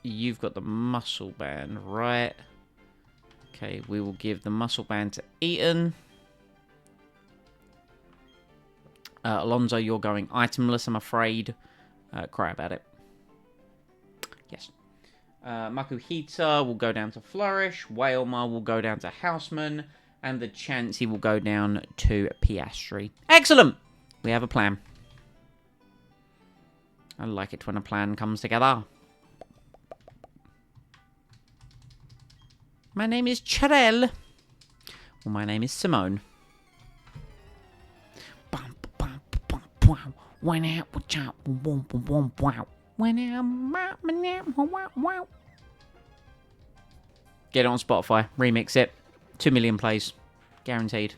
You've got the Muscle Band, right? Okay, we will give the Muscle Band to Eaton. Alonso, you're going itemless, I'm afraid. Cry about it. Yes. Makuhita will go down to Flourish. Wailmer will go down to Houseman. And the Chansey will go down to Piastri. Excellent! We have a plan. I like it when a plan comes together. My name is Charelle. Well, my name is Simone. Get it on Spotify. Remix it. 2 million plays. Guaranteed.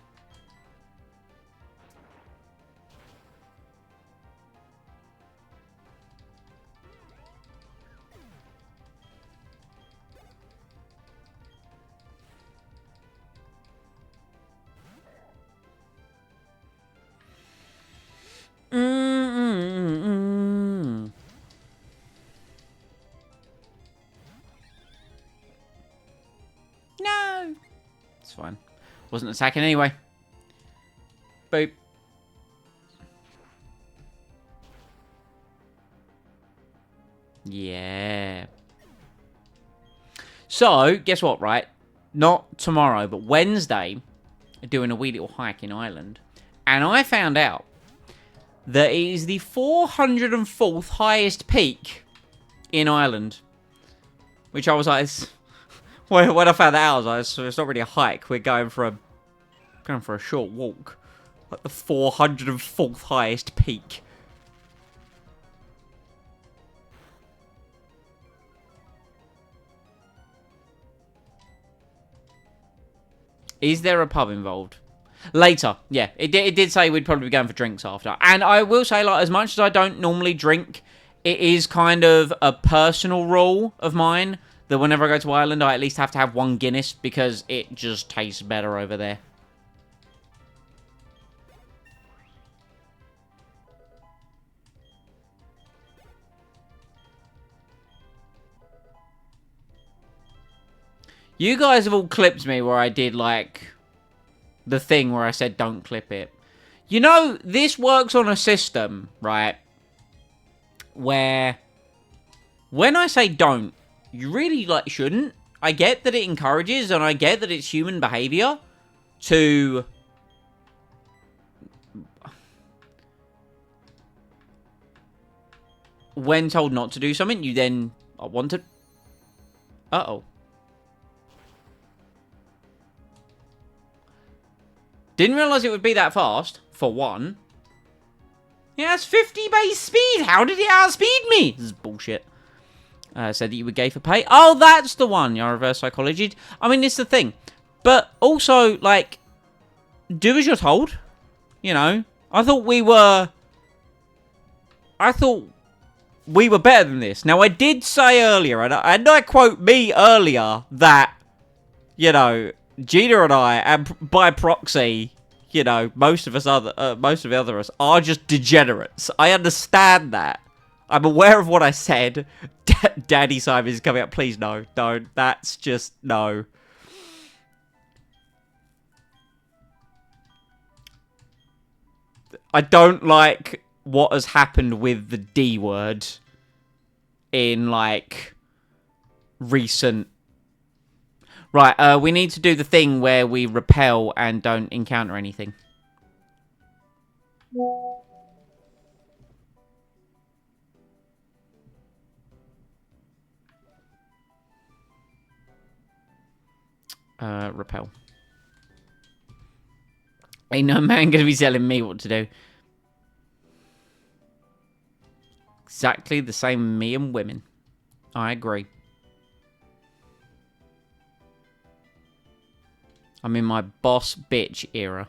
No. It's fine. Wasn't attacking anyway. Boop. Yeah. So, guess what, right? Not tomorrow, but Wednesday, doing a wee little hike in Ireland. And I found out that it is the 404th highest peak in Ireland. Which I was like, when I found that out, I was like, it's not really a hike. We're going for a short walk. Like the 404th highest peak. Is there a pub involved? Later, yeah. It did say we'd probably be going for drinks after. And I will say, like, as much as I don't normally drink, it is kind of a personal rule of mine that whenever I go to Ireland, I at least have to have one Guinness because it just tastes better over there. You guys have all clipped me where I did, like, the thing where I said don't clip it. You know, this works on a system, right, where when I say don't, you really, like, shouldn't. I get that it encourages, and I get that it's human behavior to... When told not to do something, you then want to... Uh-oh. Didn't realise it would be that fast, for one. Yeah, it's 50 base speed. How did it outspeed me? This is bullshit. Said that you were gay for pay. Oh, that's the one. Your reverse psychology. I mean, it's the thing. But also, like, do as you're told. You know, I thought we were better than this. Now, I did say earlier, and I quote me earlier, that, you know, Gina and I, and by proxy, you know, most of the others are just degenerates. I understand that. I'm aware of what I said. Daddy Simon is coming up. Please, no. Don't. That's just, no. I don't like what has happened with the D word in, like, recent... Right, we need to do the thing where we repel and don't encounter anything. Repel. Ain't no man gonna be telling me what to do. Exactly the same with me and women. I agree. I'm in my boss bitch era.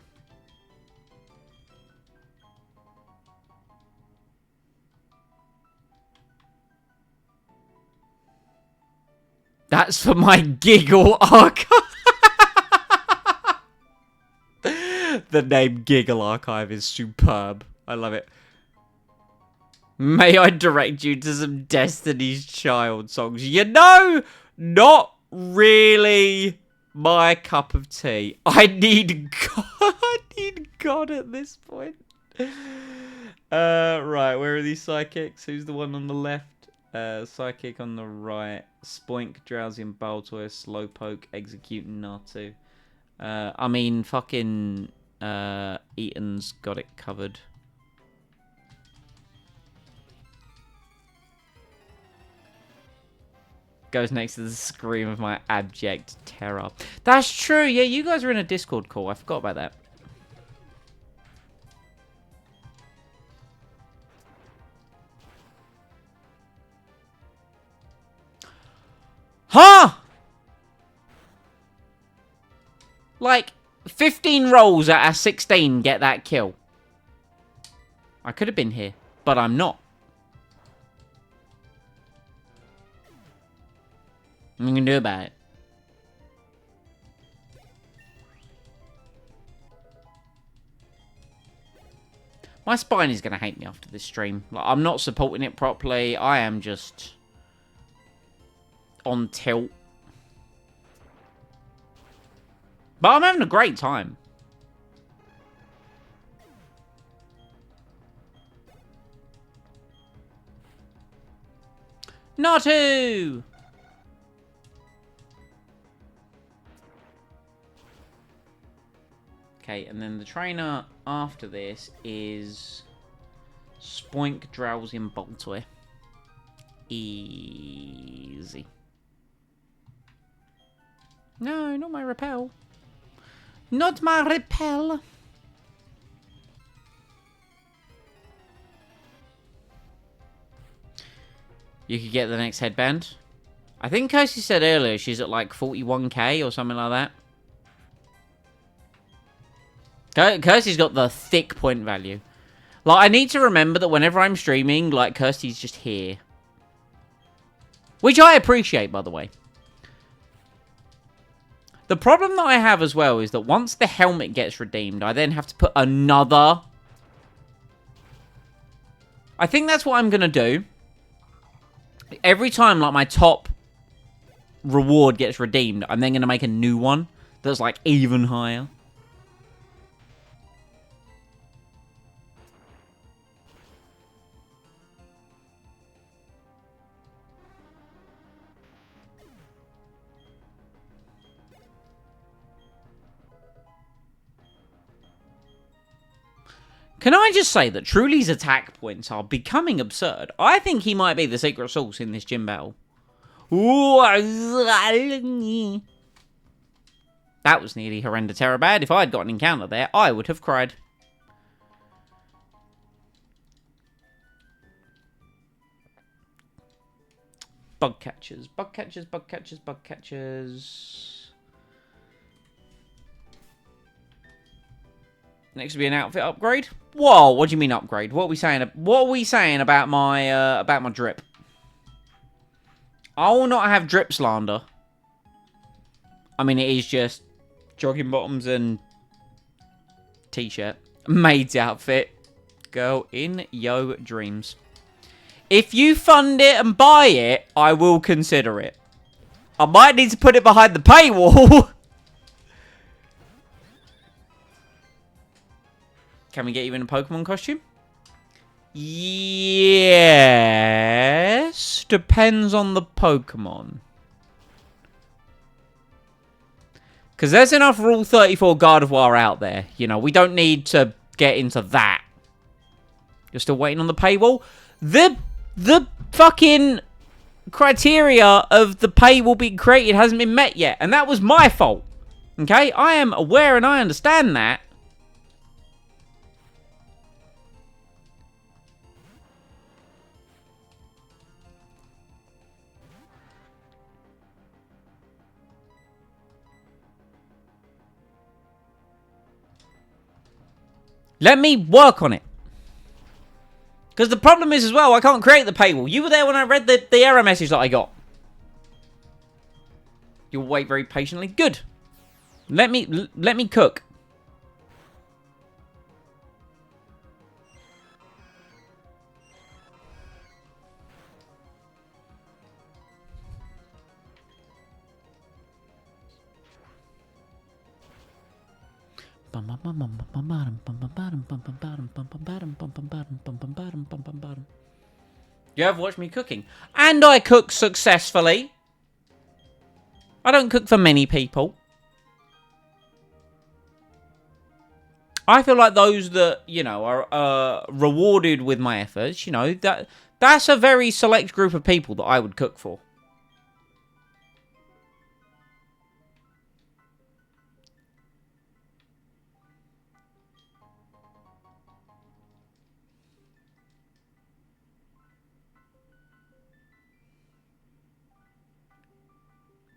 That's for my giggle archive. The name Giggle Archive is superb. I love it. May I direct you to some Destiny's Child songs? You know, not really my cup of tea. I need God. I need God at this point. Right, where are these psychics? Who's the one on the left? Psychic on the right. Spoink, Drowsy and Baltoy, Slowpoke, Executing Natu. I mean, fucking Eaton's got it covered. Goes next to the scream of my abject terror. That's true. Yeah, you guys are in a Discord call. I forgot about that. Huh? Like, 15 rolls out of 16 get that kill. I could have been here, but I'm not. What are you going to do about it? My spine is going to hate me after this stream. Like, I'm not supporting it properly. I am just on tilt. But I'm having a great time. Natu! Okay, and then the trainer after this is Spoink, Drowsy, and Baltoy. Easy. No, not my repel. Not my repel. you could get the next headband. I think Kirsty said earlier she's at like 41k or something like that. Kirsty's got the thick point value. Like, I need to remember that whenever I'm streaming, like, Kirsty's just here. Which I appreciate, by the way. The problem that I have as well is that once the helmet gets redeemed, I then have to put another... I think that's what I'm going to do. Every time, like, my top reward gets redeemed, I'm then going to make a new one that's, like, even higher. Can I just say that Truly's attack points are becoming absurd? I think he might be the secret sauce in this gym battle. That was nearly horrendous terror bad. If I had got an encounter there, I would have cried. Bug catchers, bug catchers, bug catchers, bug catchers. Next will be an outfit upgrade. Whoa, what do you mean upgrade? What are we saying? What are we saying about my drip? I will not have drip slander. I mean, it is just jogging bottoms and t-shirt. Maid's outfit. Girl, in yo dreams. If you fund it and buy it, I will consider it. I might need to put it behind the paywall. Can we get you in a Pokemon costume? Yes. Depends on the Pokemon. Because there's enough Rule 34 Gardevoir out there. You know, we don't need to get into that. You're still waiting on the paywall? The fucking criteria of the paywall being created hasn't been met yet. And that was my fault. Okay? I am aware and I understand that. Let me work on it. Because the problem is as well, I can't create the paywall. You were there when I read the error message that I got. You'll wait very patiently. Good. Let me cook. You have watched me cooking. And I cook successfully. I don't cook for many people. I feel like those that, you know, are rewarded with my efforts, you know, that's a very select group of people that I would cook for.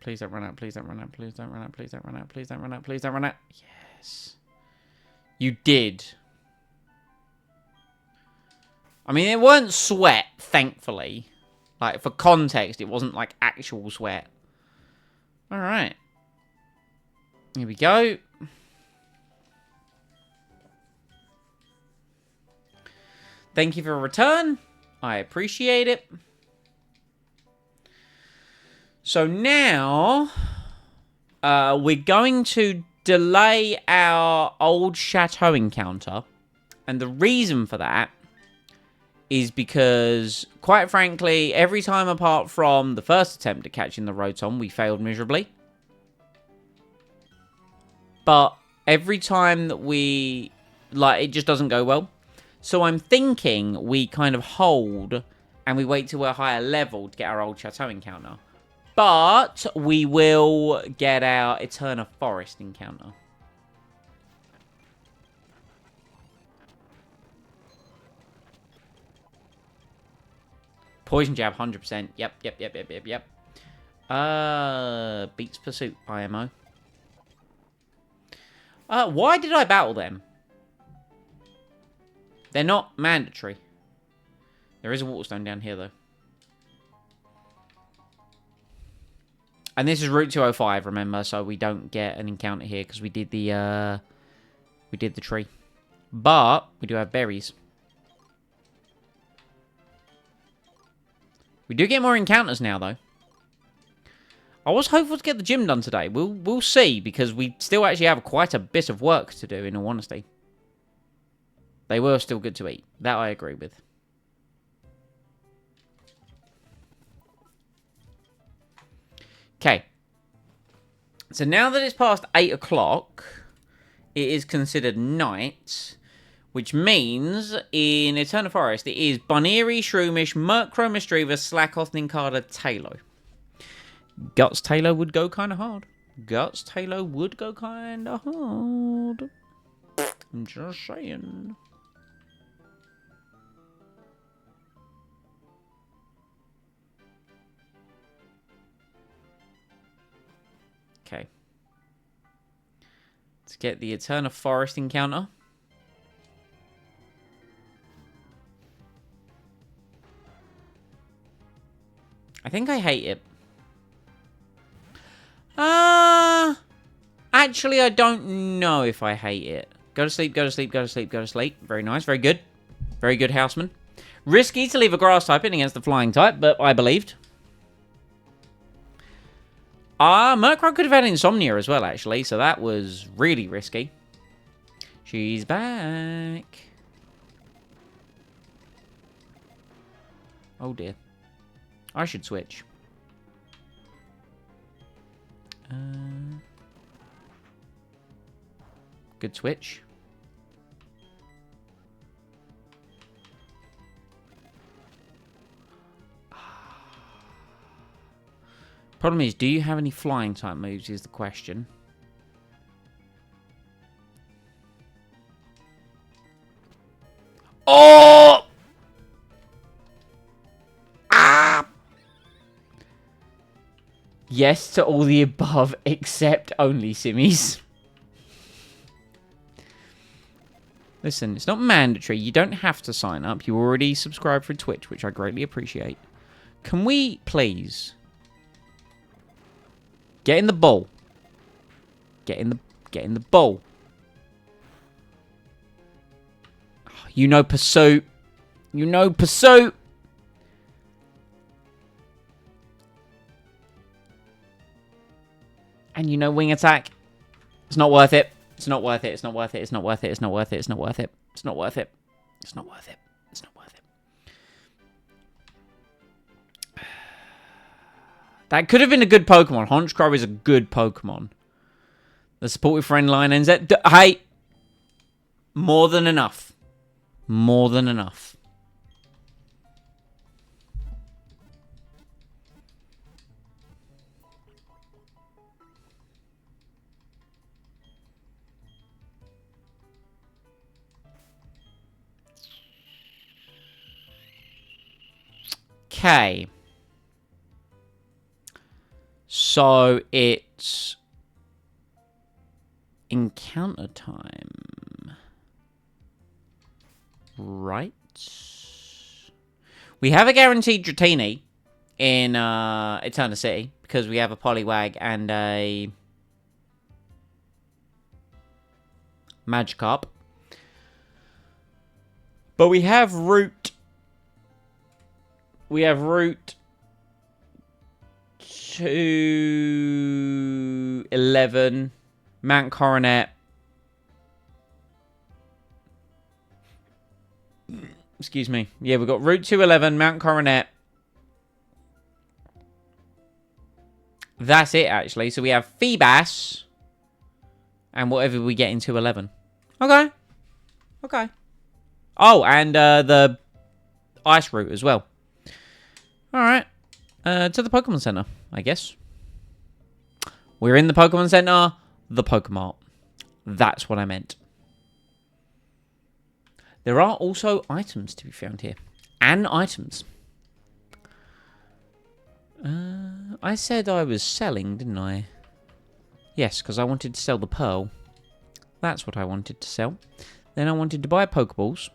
Please don't run out, please don't run out, please don't run out, please don't run out, please don't run out, please don't run out. Yes. You did. I mean, it weren't sweat, thankfully. Like, for context, it wasn't, like, actual sweat. Alright. Here we go. Thank you for a return. I appreciate it. So now, we're going to delay our old chateau encounter. And the reason for that is because, quite frankly, every time apart from the first attempt at catching the Rotom, we failed miserably. But every time that we, like, it just doesn't go well. So I'm thinking we kind of hold and we wait till we're higher level to get our old chateau encounter. But we will get our Eterna Forest encounter. Poison jab, 100%. Yep. Beats Pursuit, IMO. Why did I battle them? They're not mandatory. There is a Waterstone down here, though. And this is Route 205, remember, so we don't get an encounter here because we did the tree. But we do have berries. We do get more encounters now, though. I was hopeful to get the gym done today. We'll see, because we still actually have quite a bit of work to do, in all honesty. They were still good to eat. That I agree with. Okay. So now that it's past 8 o'clock, it is considered night, which means in Eternal Forest it is Bunnery, Shroomish, Murkrow, Misdreavus, Slackoth, Nincada, Tailo. Guts Tailo would go kind of hard. Guts Tailo would go kind of hard. I'm just saying. Okay. Let's get the Eternal Forest encounter. I think I hate it. Actually, I don't know if I hate it. Go to sleep, go to sleep, go to sleep, go to sleep. Very nice, very good. Very good, Houseman. Risky to leave a grass type in against the flying type, but I believed. Murkrow could have had Insomnia as well, actually, so that was really risky. She's back. Oh, dear. I should switch. Good switch. Problem is, do you have any flying type moves is the question. Oh! Ah! Yes to all the above, except only simmies. Listen, it's not mandatory. You don't have to sign up. You already subscribe for Twitch, which I greatly appreciate. Can we, please, get in the bowl? Get in the bowl. You know Pursuit. You know Pursuit. And you know Wing Attack. It's not worth it. It's not worth it. It's not worth it. It's not worth it. It's not worth it. It's not worth it. It's not worth it. It's not worth it. It's not worth it. That could have been a good Pokemon. Honchkrow is a good Pokemon. The supportive friend line ends at... Hey! More than enough. More than enough. Okay. So it's encounter time. Right. We have a guaranteed Dratini in Eternal City because we have a Poliwag and a Magikarp. But we have Route 211, Mount Coronet. Excuse me. Yeah, we've got Route 211, Mount Coronet. That's it, actually. So we have Feebas and whatever we get in 211. Okay. Okay. Oh, and the ice route as well. Alright. To the Pokemon Center, I guess. We're in the Pokemon Center. The Pokemart. That's what I meant. There are also items to be found here. And items. I said I was selling, didn't I? Yes, because I wanted to sell the pearl. That's what I wanted to sell. Then I wanted to buy Pokeballs.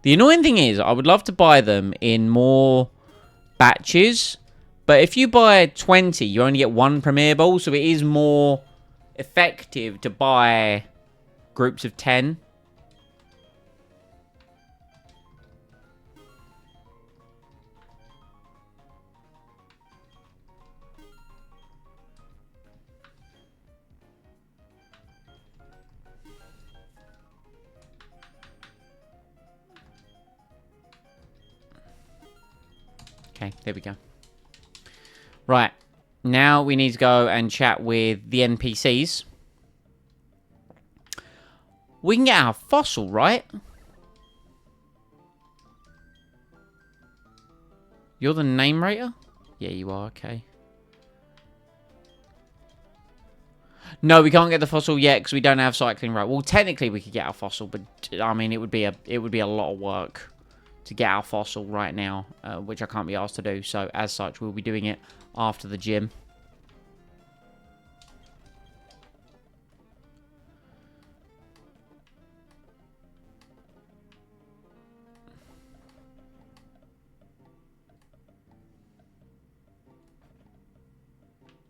The annoying thing is, I would love to buy them in more batches. But if you buy 20, you only get one Premier Ball. So it is more effective to buy groups of 10. Okay, there we go. Right. Now we need to go and chat with the NPCs. We can get our fossil, right? You're the name rater? Yeah, you are, okay. No, we can't get the fossil yet because we don't have cycling right. Well, technically we could get our fossil, but I mean it would be a lot of work to get our fossil right now, which I can't be asked to do. So as such, we'll be doing it after the gym.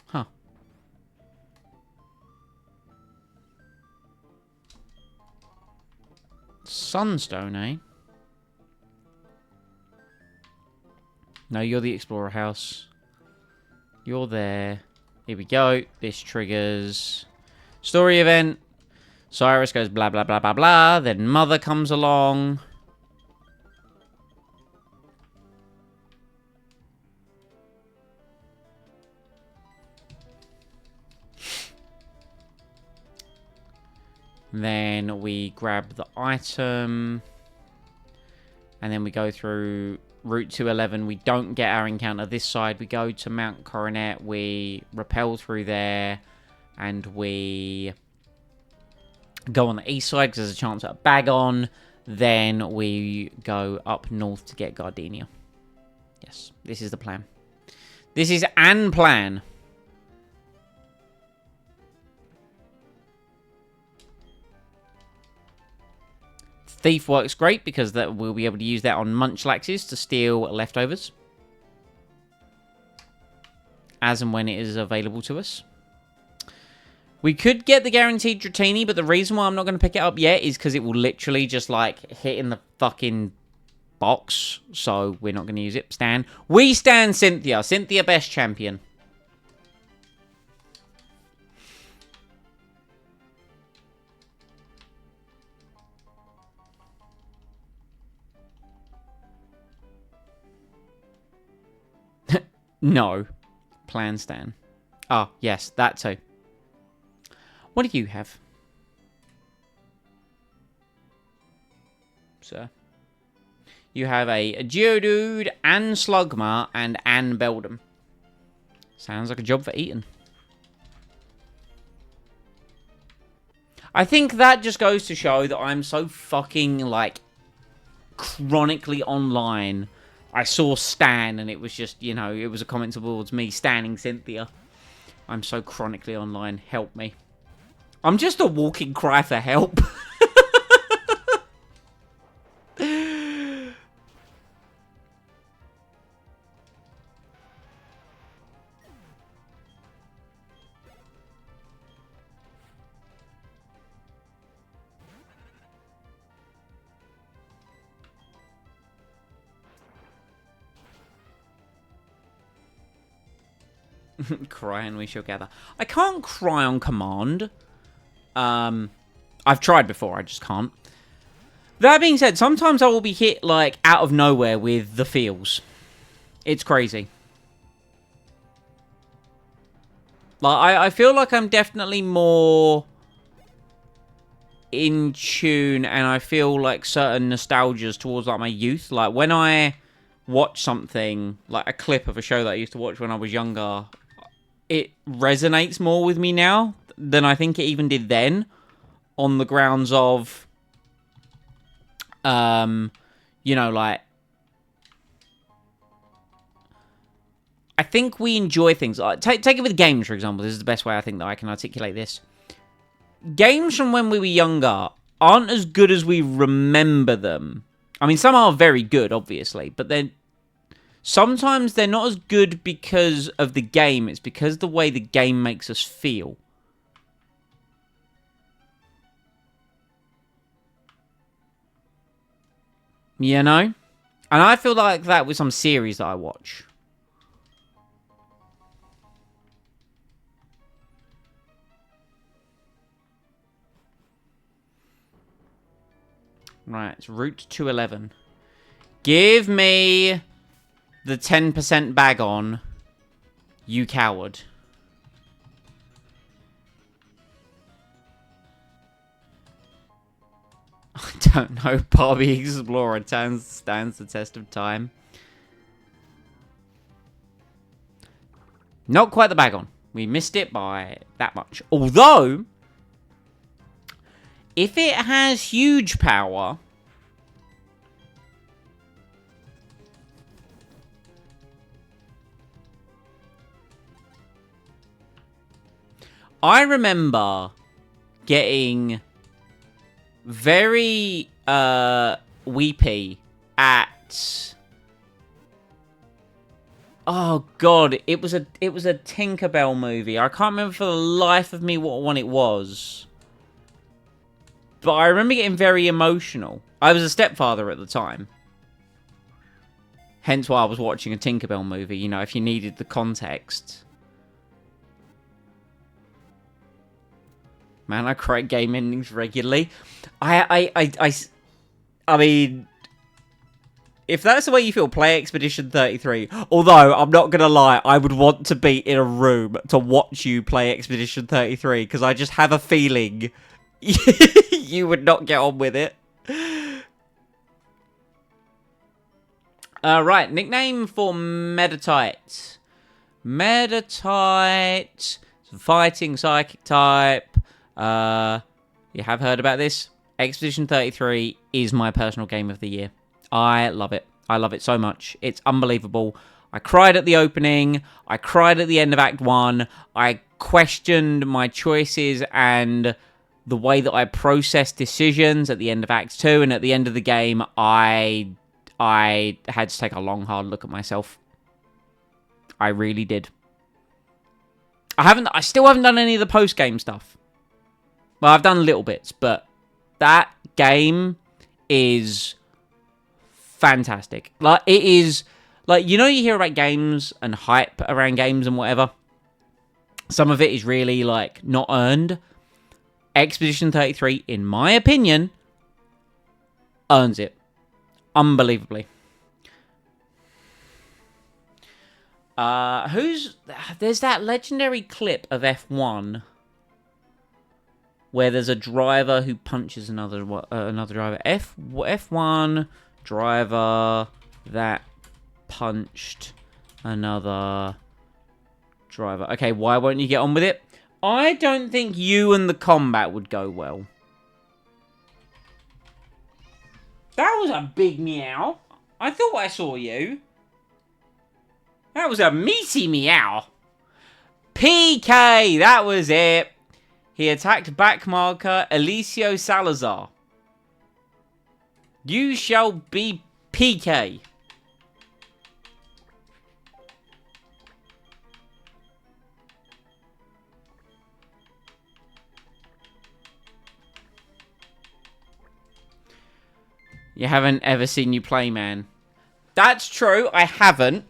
Huh. Sunstone, eh? No, you're the Explorer House. You're there. Here we go. This triggers story event. Cyrus goes blah, blah, blah, blah, blah. Then Mother comes along. Then we grab the item. And then we go through Route 211. We don't get our encounter this side. We go to Mount Coronet. We rappel through there. And we go on the east side because there's a chance at a Bagon. Then we go up north to get Gardenia. Yes, this is the plan. This is an plan. Thief works great because that we'll be able to use that on Munchlaxes to steal leftovers. As and when it is available to us. We could get the guaranteed Dratini, but the reason why I'm not going to pick it up yet is because it will literally just, like, hit in the fucking box. So we're not going to use it. Stan. We stand Cynthia. Cynthia, best champion. No. Plan Stan. Oh, yes, that too. What do you have? Sir. You have a Geodude, and Slugma, and Ann Beldum. Sounds like a job for Eaton. I think that just goes to show that I'm so fucking, like, chronically online. I saw Stan, and it was just, you know, it was a comment towards me standing Cynthia. I'm so chronically online. Help me. I'm just a walking cry for help. Cry and we shall gather. I can't cry on command. I've tried before, I just can't. That being said, sometimes I will be hit, like, out of nowhere with the feels. It's crazy. Like, I feel like I'm definitely more in tune, and I feel, like, certain nostalgias towards, like, my youth. Like, when I watch something, like a clip of a show that I used to watch when I was younger, it resonates more with me now than I think it even did then, on the grounds of, you know, like, I think we enjoy things. Take it with games, for example. This is the best way I think that I can articulate this. Games from when we were younger aren't as good as we remember them. I mean, some are very good, obviously, but sometimes they're not as good because of the game. It's because of the way the game makes us feel. You know? And I feel like that with some series that I watch. Right, it's Route 211. Give me the 10% bag on, you coward. I don't know. Barbie Explorer stands the test of time. Not quite the bag on. We missed it by that much. Although, if it has huge power, I remember getting very weepy at, oh god, it was a Tinkerbell movie. I can't remember for the life of me what one it was. But I remember getting very emotional. I was a stepfather at the time. Hence why I was watching a Tinkerbell movie, you know, if you needed the context. Man, I cry at game endings regularly. I mean, if that's the way you feel, play Expedition 33. Although, I'm not going to lie, I would want to be in a room to watch you play Expedition 33, because I just have a feeling you would not get on with it. Right, nickname for Meditite. Meditite, fighting psychic type. You have heard about this? Expedition 33 is my personal game of the year. I love it. I love it so much. It's unbelievable. I cried at the opening. I cried at the end of Act 1. I questioned my choices and the way that I process decisions at the end of Act 2. And at the end of the game, I had to take a long, hard look at myself. I really did. I still haven't done any of the post-game stuff. Well, I've done little bits, but that game is fantastic. Like, it is, like, you know, you hear about games and hype around games and whatever. Some of it is really, like, not earned. Expedition 33, in my opinion, earns it. Unbelievably. There's that legendary clip of F1 where there's a driver who punches another driver. F1 driver that punched another driver. Okay, why won't you get on with it? I don't think you and the combat would go well. That was a big meow. I thought I saw you. That was a meaty meow. PK, that was it. He attacked backmarker Eliseo Salazar. You shall be PK. You haven't ever seen you play, man. That's true, I haven't.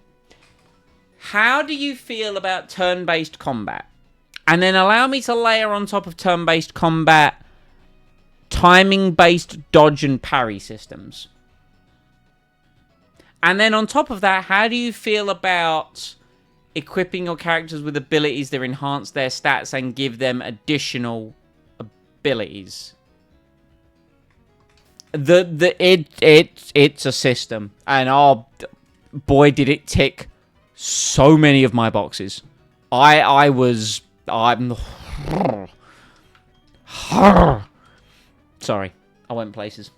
How do you feel about turn-based combat? And then allow me to layer on top of turn-based combat timing-based dodge and parry systems. And then on top of that, how do you feel about equipping your characters with abilities that enhance their stats and give them additional abilities? It's a system, and oh boy, did it tick so many of my boxes. I'm sorry, I went places.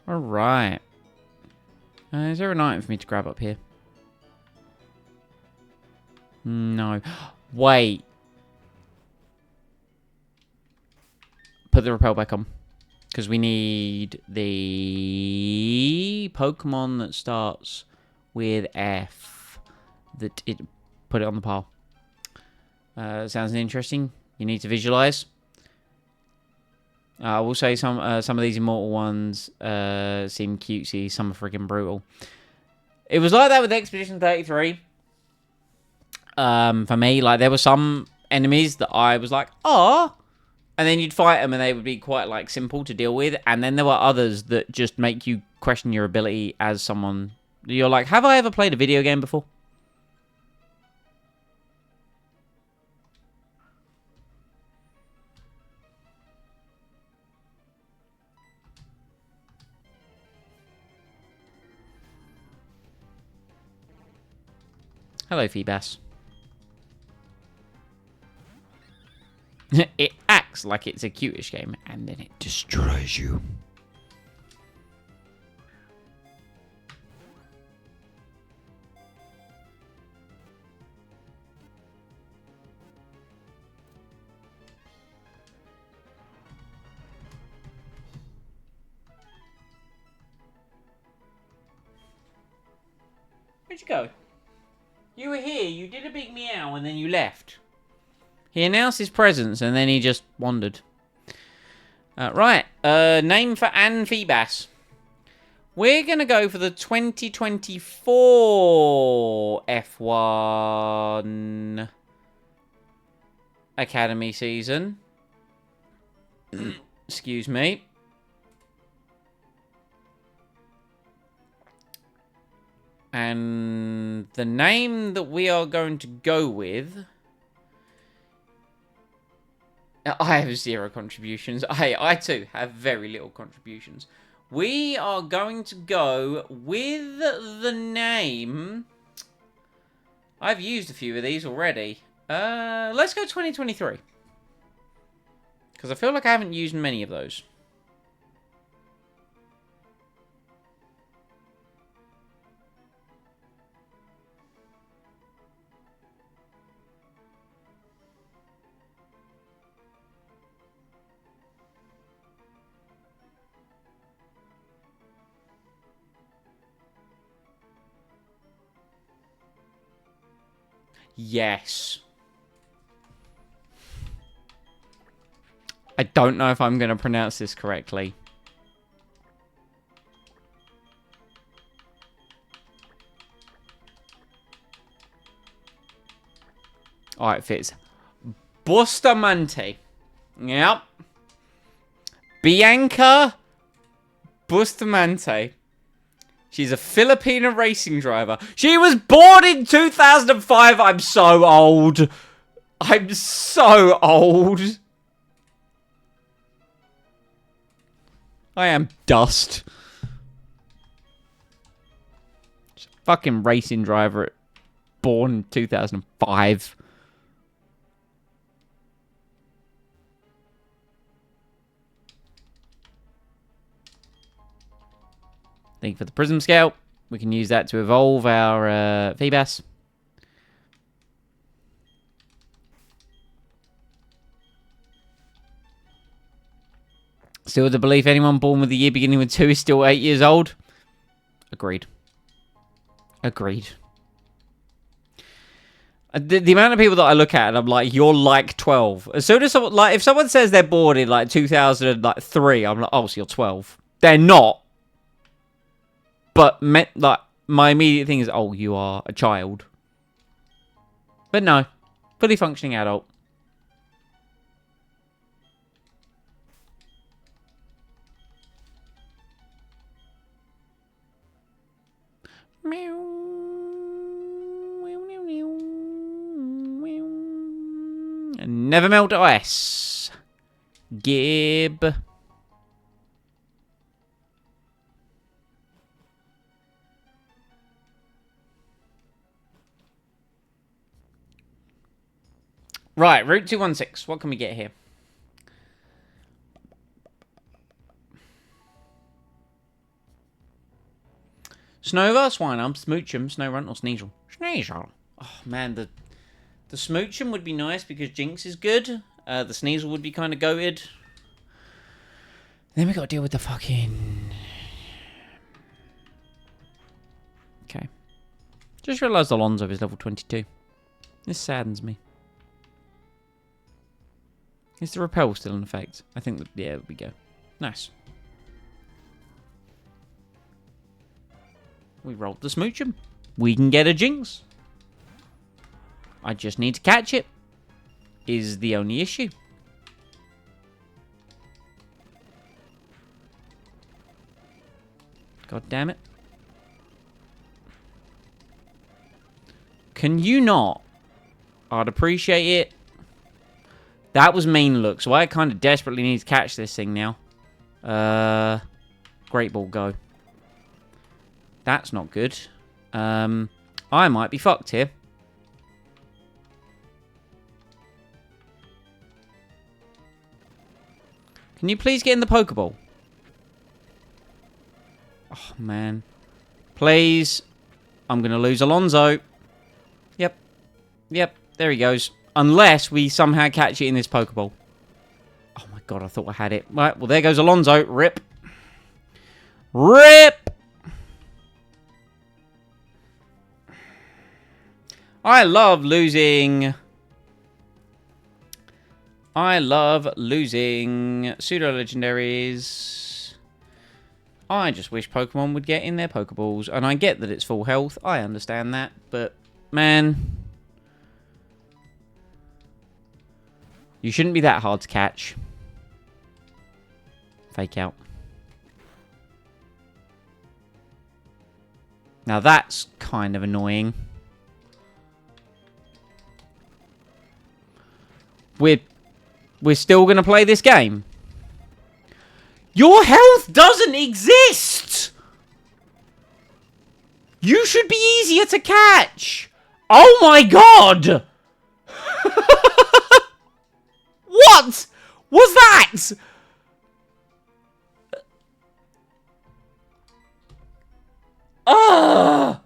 Alright. Is there an item for me to grab up here? No. Wait. Put the rappel back on. Because we need the Pokemon that starts with F. Put it on the pile. Sounds interesting. You need to visualize. I will say some of these immortal ones seem cutesy. Some are freaking brutal. It was like that with Expedition 33. For me, like there were some enemies that I was like, oh, and then you'd fight them and they would be quite like simple to deal with, and then there were others that just make you question your ability as someone. You're like, have I ever played a video game before? Hello, Feebas. It acts like it's a cutish game, and then it destroys you. Where'd you go? You were here, you did a big meow, and then you left. He announced his presence, and then he just wandered. Right, name for Anne Feebas. We're going to go for the 2024 F1 Academy season. Excuse me. And the name that we are going to go with... I have 0 contributions. I too have very little contributions. We are going to go with the name... I've used a few of these already. Let's go 2023. Because I feel like I haven't used many of those. Yes. I don't know if I'm going to pronounce this correctly. Oh, it fits. Bustamante. Yep. Bianca Bustamante. She's a Filipino racing driver. She was born in 2005. I'm so old. I'm so old. I am dust. She's a fucking racing driver born in 2005. Thank you for the Prism Scale. We can use that to evolve our Feebas. Still the belief anyone born with the year beginning with 2 is still 8 years old? Agreed. Agreed. The amount of people that I look at and I'm like, you're like 12. As soon as someone, like, if someone says they're born in like 2003, I'm like, oh, so you're 12. They're not. But like my immediate thing is, oh, you are a child. But no, fully functioning adult. Never melt ice. Gib. Right, Route 216. What can we get here? Snover, Swinub, Smoochum, Snowrunt, or Sneasel? Sneasel. Oh, man, the Smoochum would be nice because Jinx is good. The Sneasel would be kind of goated. Then we got to deal with the fucking... Okay. Just realised Alonso is level 22. This saddens me. Is the repel still in effect? I think that, yeah, there we go. Nice. We rolled the Smoochum. We can get a Jinx. I just need to catch it. Is the only issue. God damn it. Can you not? I'd appreciate it. That was mean look, so I kind of desperately need to catch this thing now. Great ball, go. That's not good. I might be fucked here. Can you please get in the Pokeball? Oh, man. Please. I'm going to lose Alonso. Yep. Yep. There he goes. Unless we somehow catch it in this Pokeball. Oh, my God. I thought I had it. Right. Well, there goes Alonso. Rip. Rip. I love losing... pseudo-legendaries. I just wish Pokemon would get in their Pokeballs. And I get that it's full health. I understand that. But, man... you shouldn't be that hard to catch. Fake out. Now that's kind of annoying. We're still going to play this game. Your health doesn't exist! You should be easier to catch! Oh my god! What was that? Ugh!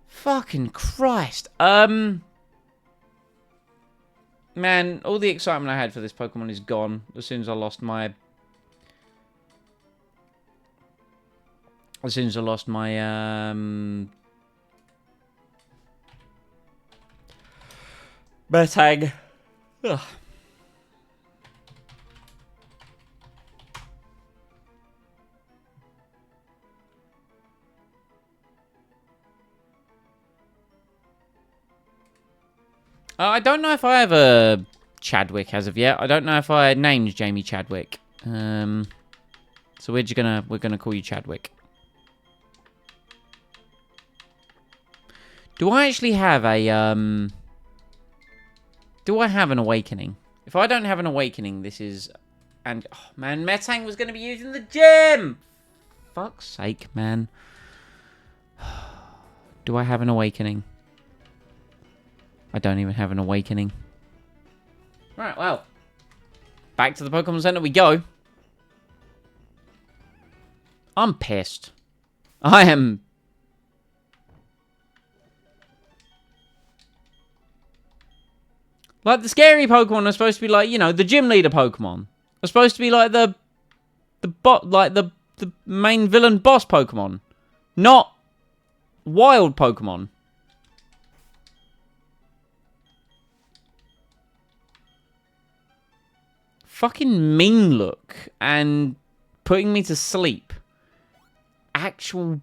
Fucking Christ. Man, all the excitement I had for this Pokemon is gone as soon as I lost my... Bertag. Ugh. I don't know if I have a Chadwick as of yet. I don't know if I named Jamie Chadwick. So we're gonna call you Chadwick. Do I actually have a do I have an awakening? If I don't have an awakening, this is... and, oh, man, Metang was going to be used in the gym! Fuck's sake, man. Do I have an awakening? I don't even have an awakening. Right, well. Back to the Pokemon Center we go. I'm pissed. I am... like, the scary Pokemon are supposed to be like, you know, the gym leader Pokemon. Are supposed to be like the main villain boss Pokemon. Not wild Pokemon. Fucking mean look. And putting me to sleep. Actual...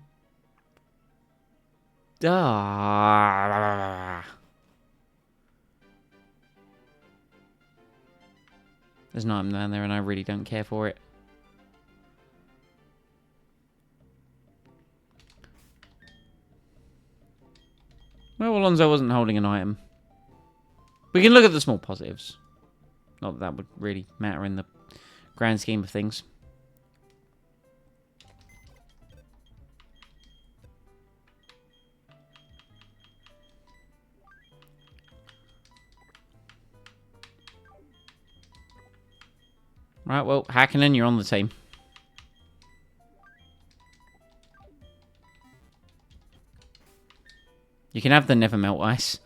There's no item down there and I really don't care for it. Well, Alonso wasn't holding an item. We can look at the small positives. Not that that would really matter in the grand scheme of things. Right, well, Hakkinen, you're on the team. You can have the never melt ice.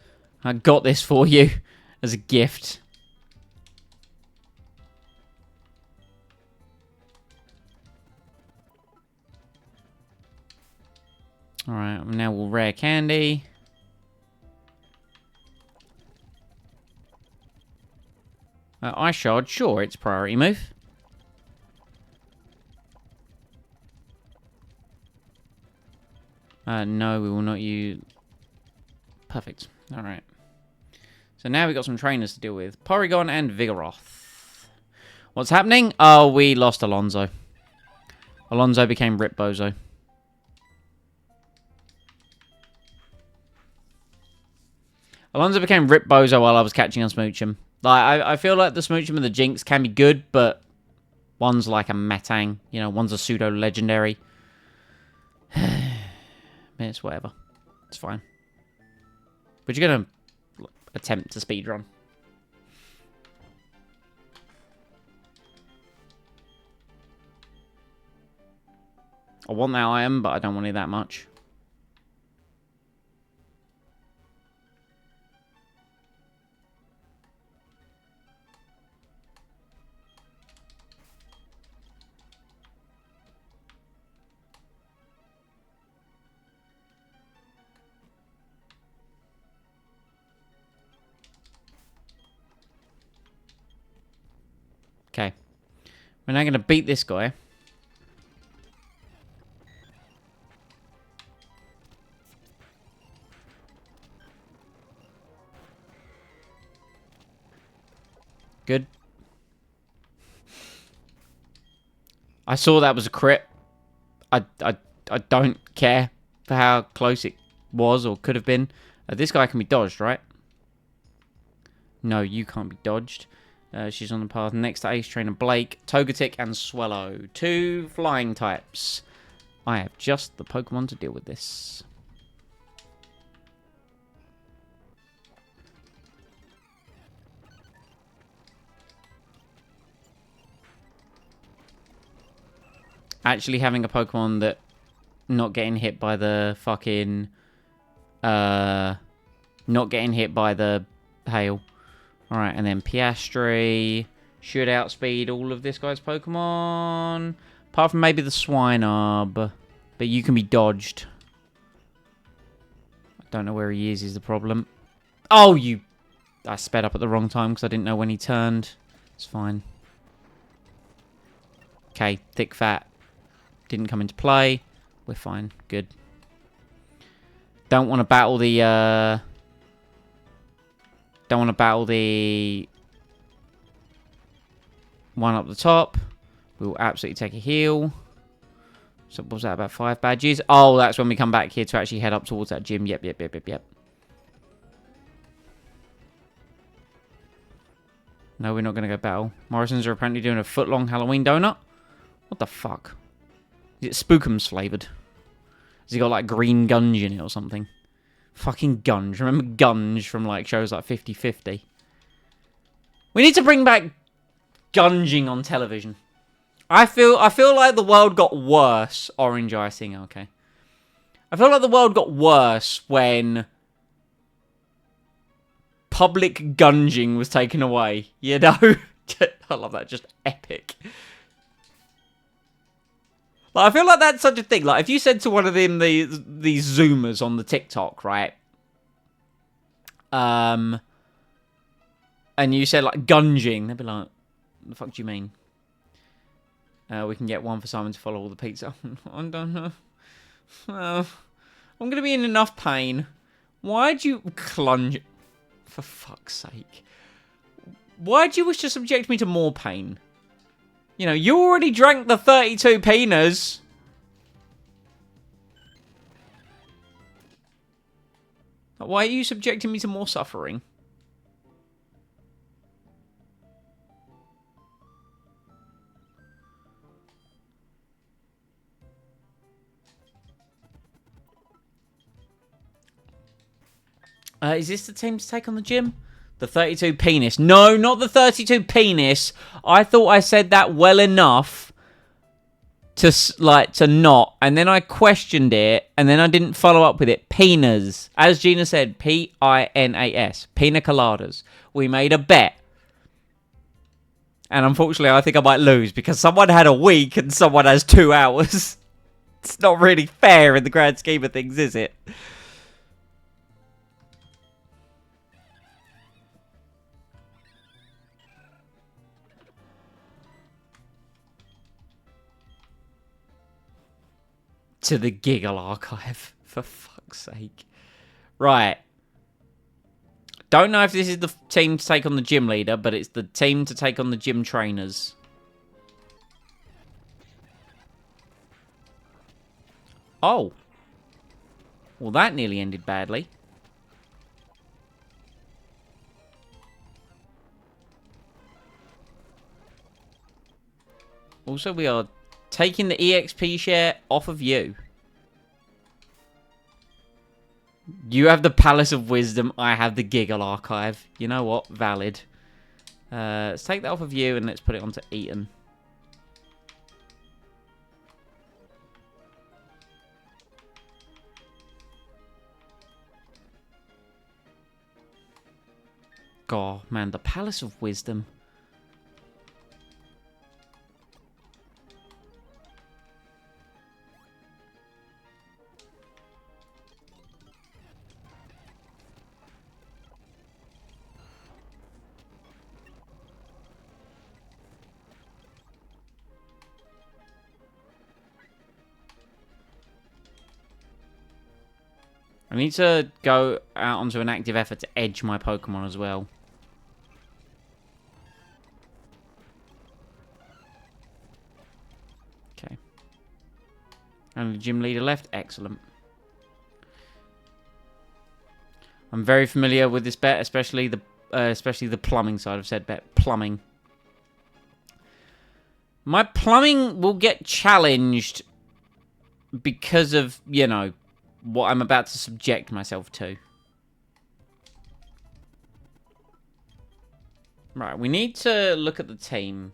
I got this for you as a gift. Alright, now we'll rare candy. Ice shard, sure, it's priority move. No, we will not use... Perfect. Alright. So now we've got some trainers to deal with. Porygon and Vigoroth. What's happening? Oh, we lost Alonzo. Alonzo became Rip Bozo. Alonzo became Rip Bozo while I was catching on Smoochum. Like, I feel like the Smoochum and the Jinx can be good, but one's like a Metang. You know, one's a pseudo-legendary. It's whatever. It's fine. But you're going to attempt to speedrun. I want that item, but I don't want it that much. Okay. We're now going to beat this guy. Good. I saw that was a crit. I don't care for how close it was or could have been. This guy can be dodged, right? No, you can't be dodged. She's on the path next to Ace Trainer Blake, Togetic, and Swallow. 2 flying types. I have just the Pokemon to deal with this. Actually having a Pokemon that not getting hit by the fucking... not getting hit by the hail. Alright, and then Piastri should outspeed all of this guy's Pokemon. Apart from maybe the Swinub. But you can be dodged. I don't know where he is the problem. Oh, you... I sped up at the wrong time because I didn't know when he turned. It's fine. Okay, thick fat. Didn't come into play. We're fine. Good. Don't want to battle the... Don't want to battle the one up the top. We will absolutely take a heal. So what was that, about 5 badges? Oh, that's when we come back here to actually head up towards that gym. Yep. No, we're not going to go battle. Morrison's are apparently doing a foot-long Halloween donut. What the fuck? Is it Spookums flavoured? Has he got like green gunge in it or something? Fucking Gunge. Remember Gunge from like shows like 50-50? We need to bring back gunging on television. I feel like the world got worse. Orange icing, okay. I feel like the world got worse when public gunging was taken away. You know? I love that. Just epic. Like, I feel like that's such a thing. Like, if you said to one of them, these Zoomers on the TikTok, right? And you said, like, gunging, they'd be like, what the fuck do you mean? We can get one for Simon to follow all the pizza. I don't know. I'm going to be in enough pain. Why'd you clunge... For fuck's sake. Why'd you wish to subject me to more pain? You know, you already drank the 32 penas. Why are you subjecting me to more suffering? Is this the team to take on the gym? The 32 penis. No, not the 32 penis. I thought I said that well enough. to not, and then I questioned it, and then I didn't follow up with it. Pinas, as Gina said, Pinas, pina coladas. We made a bet, and unfortunately, I think I might lose because someone had a week and someone has 2 hours. It's not really fair in the grand scheme of things, is it? To the Giggle Archive, for fuck's sake. Right. Don't know if this is the team to take on the gym leader, but it's the team to take on the gym trainers. Oh. Well, that nearly ended badly. Also, we are taking the EXP share off of you. You have the Palace of Wisdom. I have the Giggle Archive. You know what? Valid. Let's take that off of you and let's put it onto Eaton. God, man, the Palace of Wisdom. I need to go out onto an active effort to edge my Pokemon as well. Okay. And the gym leader left. Excellent. I'm very familiar with this bet, especially the plumbing side of said bet. Plumbing. My plumbing will get challenged because of, you know, what I'm about to subject myself to. Right, we need to look at the team.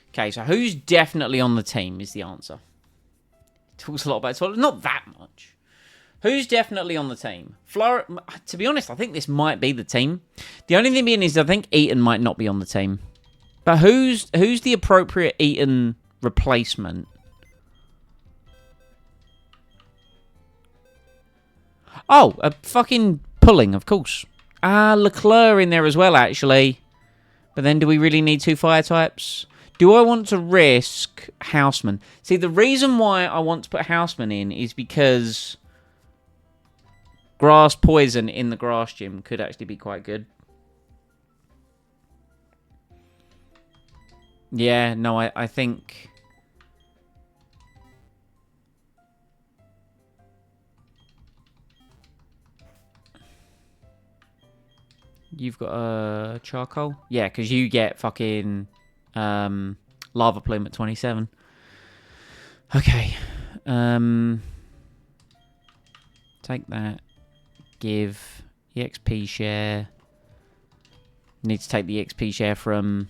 Okay, so who's definitely on the team is the answer. Talks a lot about it. Not that much. Who's definitely on the team? To be honest, I think this might be the team. The only thing being is I think Eaton might not be on the team. But who's the appropriate Eaton replacement? Oh, a fucking pulling, of course. Leclerc in there as well, actually. But then do we really need 2 fire types? Do I want to risk Houseman? See, the reason why I want to put Houseman in is because grass poison in the grass gym could actually be quite good. Yeah, no, I think... You've got a charcoal? Yeah, because you get fucking lava plume at 27. Okay. Take that. Give EXP share. Need to take the EXP share from...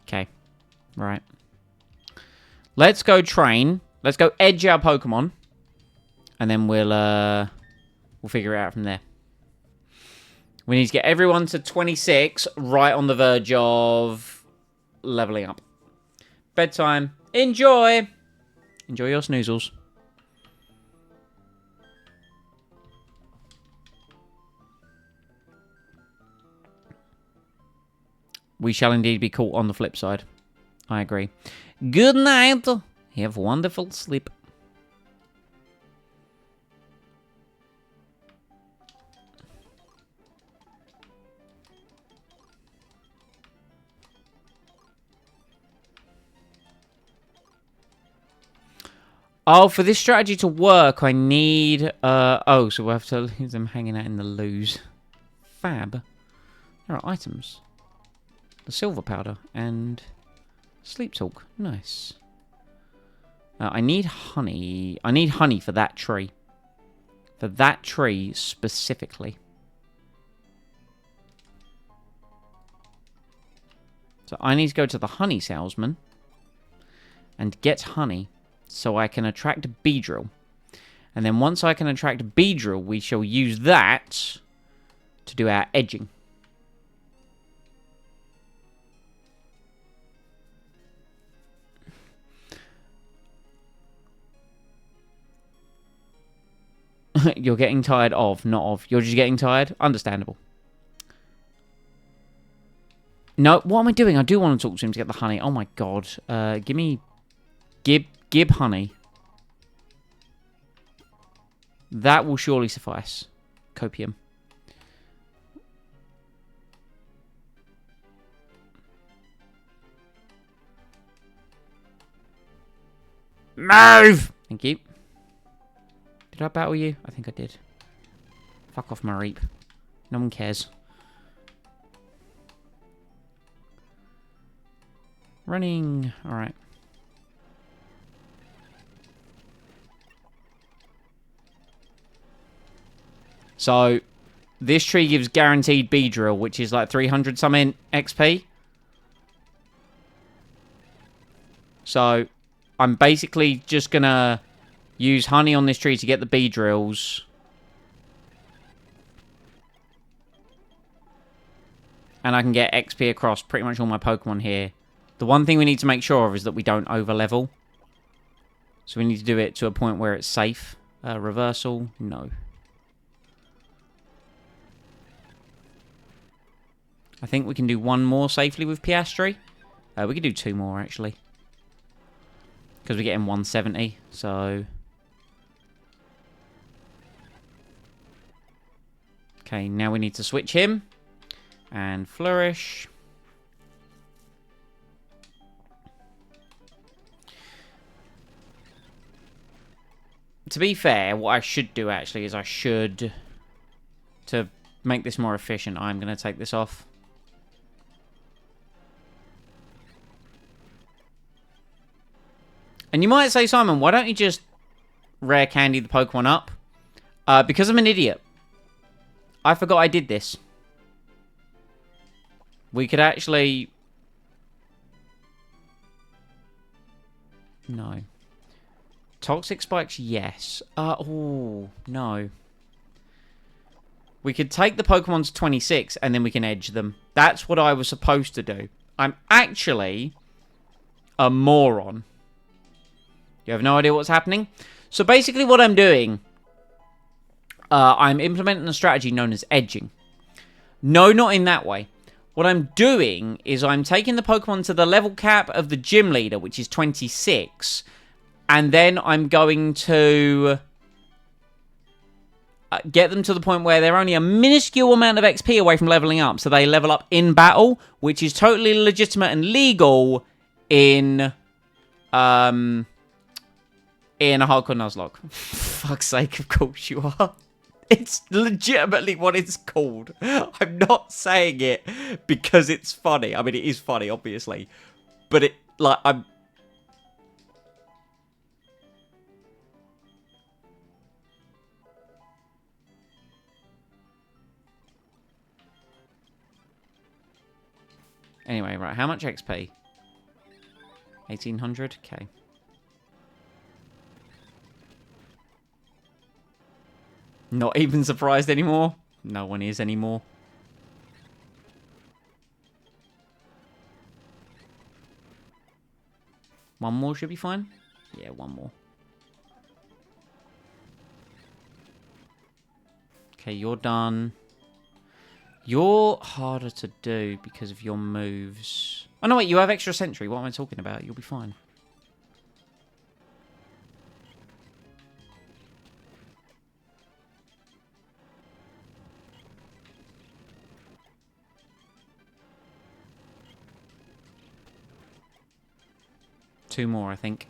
Okay, right. Let's go train. Let's go edge our Pokemon, and then we'll figure it out from there. We need to get everyone to 26, right on the verge of leveling up. Bedtime. Enjoy. Enjoy your snoozles. We shall indeed be caught on the flip side. I agree. Good night. Have wonderful sleep. Oh, for this strategy to work, I need... oh, so we'll have to leave them hanging out in the loos. Fab. There are items. The silver powder and Sleep talk. Nice. I need honey. I need honey for that tree. For that tree specifically. So I need to go to the honey salesman and get honey so I can attract Beedrill. And then once I can attract Beedrill, we shall use that to do our edging. You're getting tired of, not of. You're just getting tired? Understandable. No, what am I doing? I do want to talk to him to get the honey. Oh my god. Give me... Gib honey. That will surely suffice. Copium. Move! Thank you. Did I battle you? I think I did. Fuck off, Mareep. No one cares. Running. Alright. So, this tree gives guaranteed Beedrill, which is like 300 something XP. So, I'm basically just gonna use honey on this tree to get the Beedrills. And I can get XP across pretty much all my Pokemon here. The one thing we need to make sure of is that we don't over-level. So we need to do it to a point where it's safe. Reversal? No. I think we can do one more safely with Piastri. We could do two more, actually. Because we're getting 170, so... Okay, now we need to switch him. And Flourish. To be fair, what I should do, actually, is I should... To make this more efficient, I'm going to take this off. And you might say, Simon, why don't you just rare candy the Pokemon up? Because I'm an idiot. I forgot I did this. We could actually... No. Toxic Spikes, yes. Oh, no. We could take the Pokemon to 26 and then we can edge them. That's what I was supposed to do. I'm actually a moron. You have no idea what's happening? So basically what I'm doing, I'm implementing a strategy known as edging. No, not in that way. What I'm doing is I'm taking the Pokemon to the level cap of the gym leader, which is 26, and then I'm going to get them to the point where they're only a minuscule amount of XP away from leveling up, so they level up in battle, which is totally legitimate and legal in a Hardcore Nuzlocke. For fuck's sake, of course you are. It's legitimately what it's called. I'm not saying it because it's funny. I mean, it is funny, obviously. But it, like, I'm... Anyway, right, how much XP? 1800? Okay. Not even surprised anymore? No one is anymore. One more should be fine? Yeah, one more. Okay, you're done. You're harder to do because of your moves. Oh, no, wait, you have extra sentry. What am I talking about? You'll be fine. Two more, I think.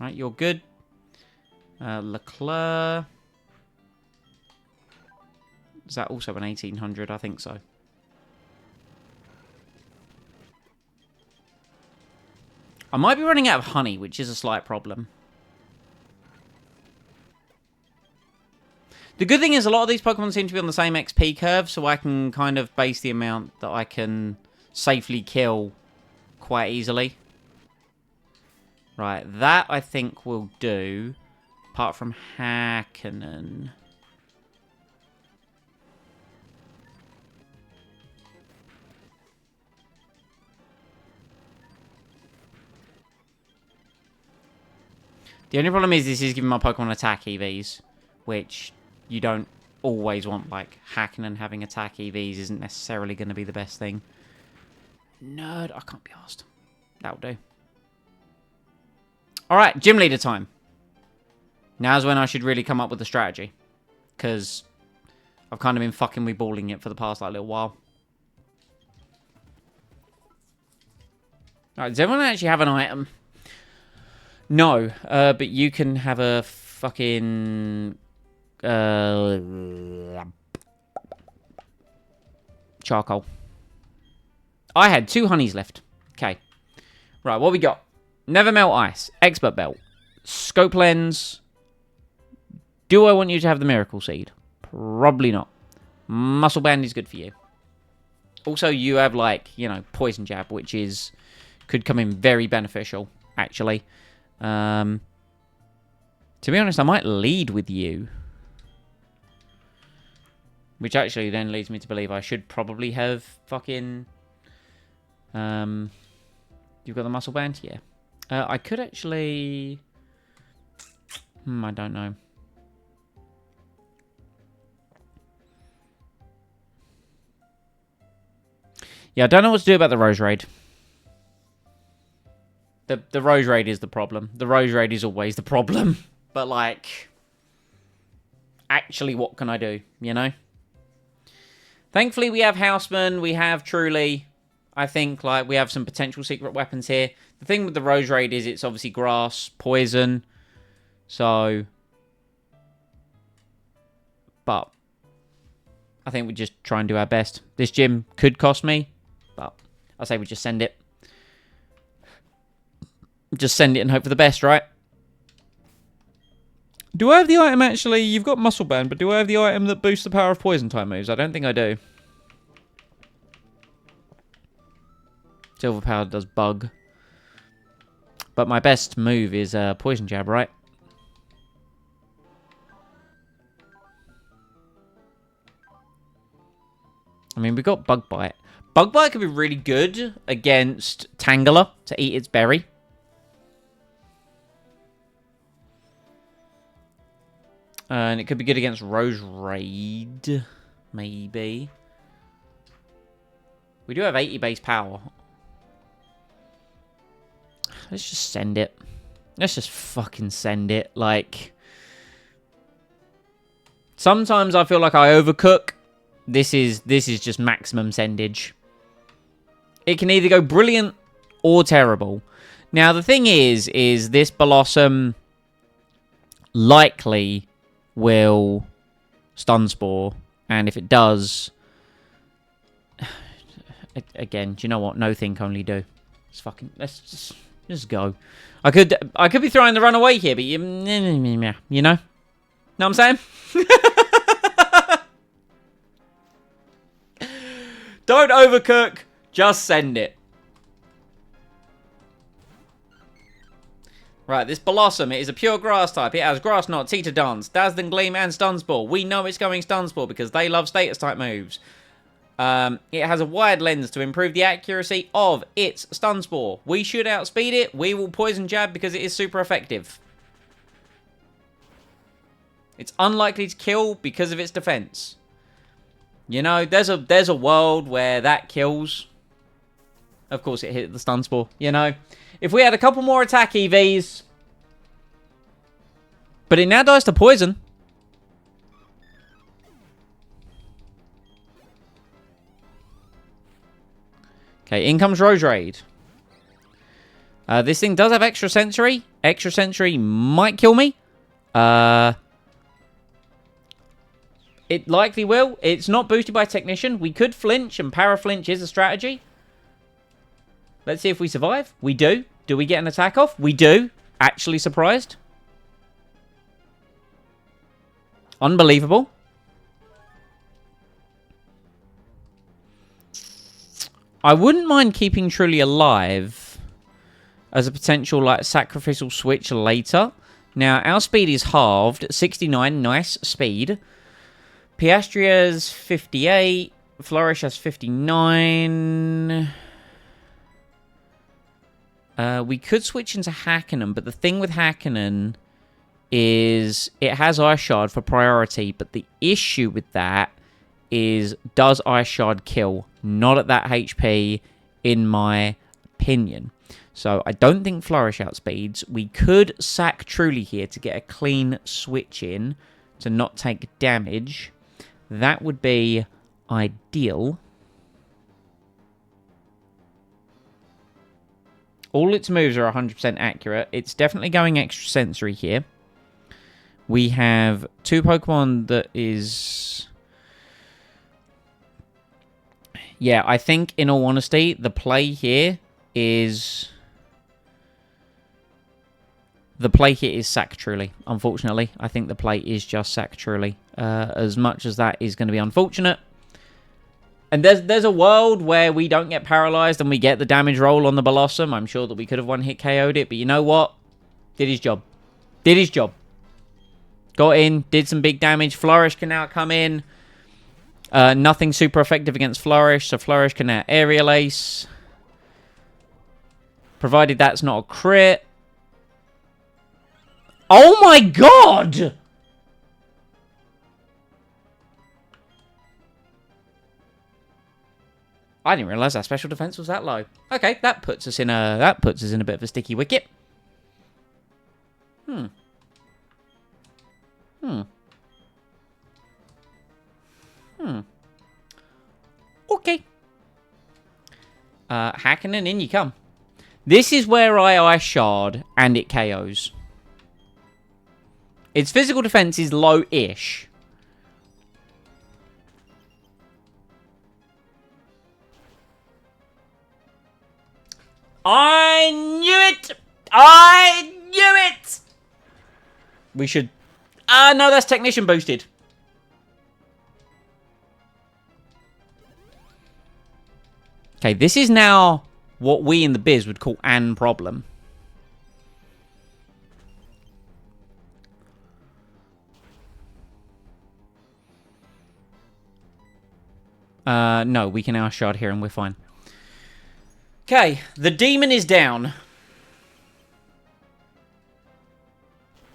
Right, you're good. Leclerc. Is that also an 1800? I think so. I might be running out of honey, which is a slight problem. The good thing is a lot of these Pokemon seem to be on the same XP curve, so I can kind of base the amount that I can safely kill quite easily. Right, that I think will do. Apart from Hakkinen. The only problem is this is giving my Pokemon attack EVs, which you don't always want. Like, Hakkinen having attack EVs isn't necessarily going to be the best thing. Nerd, I can't be asked. That'll do. Alright, gym leader time. Now's when I should really come up with a strategy. Because I've kind of been fucking weeballing it for the past, like, little while. Alright, does everyone actually have an item? No, but you can have a fucking... charcoal. I had 2 honeys left. Okay. Right, what we got? Never melt ice. Expert belt. Scope lens. Do I want you to have the miracle seed? Probably not. Muscle band is good for you. Also, you have, like, you know, poison jab, which is... could come in very beneficial, actually. To be honest, I might lead with you. Which actually then leads me to believe I should probably have fucking... you've got the muscle band? Yeah. I could actually... I don't know. Yeah, I don't know what to do about the Rose Raid. The Rose Raid is the problem. The Rose Raid is always the problem. But, like... actually, what can I do? You know? Thankfully, we have Houseman. We have Truly. I think, like, we have some potential secret weapons here. The thing with the Rose Raid is it's obviously grass, poison. So... but... I think we just try and do our best. This gym could cost me. But I say we just send it. Just send it and hope for the best, right? Do I have the item actually? You've got Muscle Band, but do I have the item that boosts the power of poison type moves? I don't think I do. Silver Power does bug. But my best move is Poison Jab, right? I mean, we've got Bug Bite. Bug Bite could be really good against Tangela to eat its berry. And it could be good against Rose Raid. Maybe. We do have 80 base power. Let's just send it. Let's just fucking send it. Like... sometimes I feel like I overcook. This is just maximum sendage. It can either go brilliant or terrible. Now, the thing is this Blossom likely will Stun Spore. And if it does... again, do you know what? No think, only do. Let's fucking... let's just go. I could be throwing the runaway here, but you know? Know what I'm saying? Don't overcook. Just send it. Right, this Blossom, it is a pure grass type. It has Grass Knot, Teeter Dance, Dazzling Gleam, and Stun Spore. We know it's going Stun Spore because they love status type moves. It has a wide lens to improve the accuracy of its Stun Spore. We should outspeed it. We will Poison Jab because it is super effective. It's unlikely to kill because of its defense. You know, there's a world where that kills. Of course, it hit the Stun Spore. You know, if we had a couple more attack EVs, but it now dies to poison. Okay, in comes Rose Raid. This thing does have Extra Sensory. Extra Sensory might kill me. It likely will. It's not boosted by Technician. We could flinch, and Para-Flinch is a strategy. Let's see if we survive. We do. Do we get an attack off? We do. Actually surprised. Unbelievable. I wouldn't mind keeping Truly alive as a potential like sacrificial switch later. Now, our speed is halved. 69, nice speed. Piastria's 58. Flourish has 59. We could switch into Hakkinen, but the thing with Hakkinen is it has Ice Shard for priority, but the issue with that is, does Ice Shard kill? Not at that HP, in my opinion. So I don't think Flourish outspeeds. We could sack Truly here to get a clean switch in to not take damage. That would be ideal. All its moves are 100% accurate. It's definitely going extra sensory here. We have two Pokemon that is... Yeah, I think, in all honesty, the play here is... The play here is sack Truly, unfortunately. I think the play is just sack Truly. As much as that is going to be unfortunate. And there's a world where we don't get paralyzed and we get the damage roll on the Blossom. I'm sure that we could have one-hit KO'd it, but you know what? Did his job. Did his job. Got in, did some big damage. Flourish can now come in. Nothing super effective against Flourish, so Flourish can now Aerial Ace. Provided that's not a crit. Oh my god! I didn't realise our special defense was that low. Okay, that puts us in a bit of a sticky wicket. Okay. Hakkinen, in you come. This is where I Ice Shard and it KOs. Its physical defense is low-ish. I knew it! I knew it! We should... no, that's Technician boosted. Okay, this is now what we in the biz would call an problem. No, we can Ice Shard here and we're fine. Okay, the demon is down.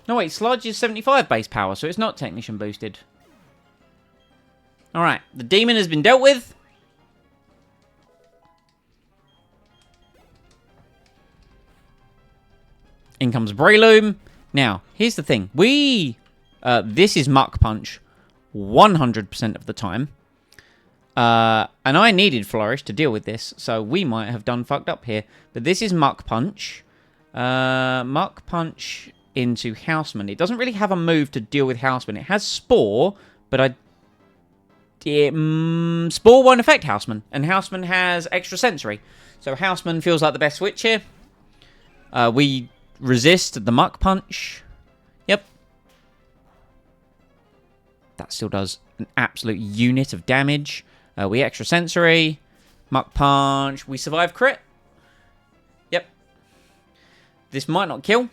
No, wait, Sludge is 75 base power, so it's not Technician boosted. Alright, the demon has been dealt with. In comes Breloom. Now, here's the thing. This is Muck Punch 100% of the time. And I needed Flourish to deal with this, so we might have done fucked up here. But this is Muck Punch. Muck Punch into Houseman. It doesn't really have a move to deal with Houseman. It has Spore, but Spore won't affect Houseman, and Houseman has extra sensory. So Houseman feels like the best switch here. We resist the Muck Punch. Yep. That still does an absolute unit of damage. We extra sensory. Muck Punch. We survive crit. Yep. This might not kill.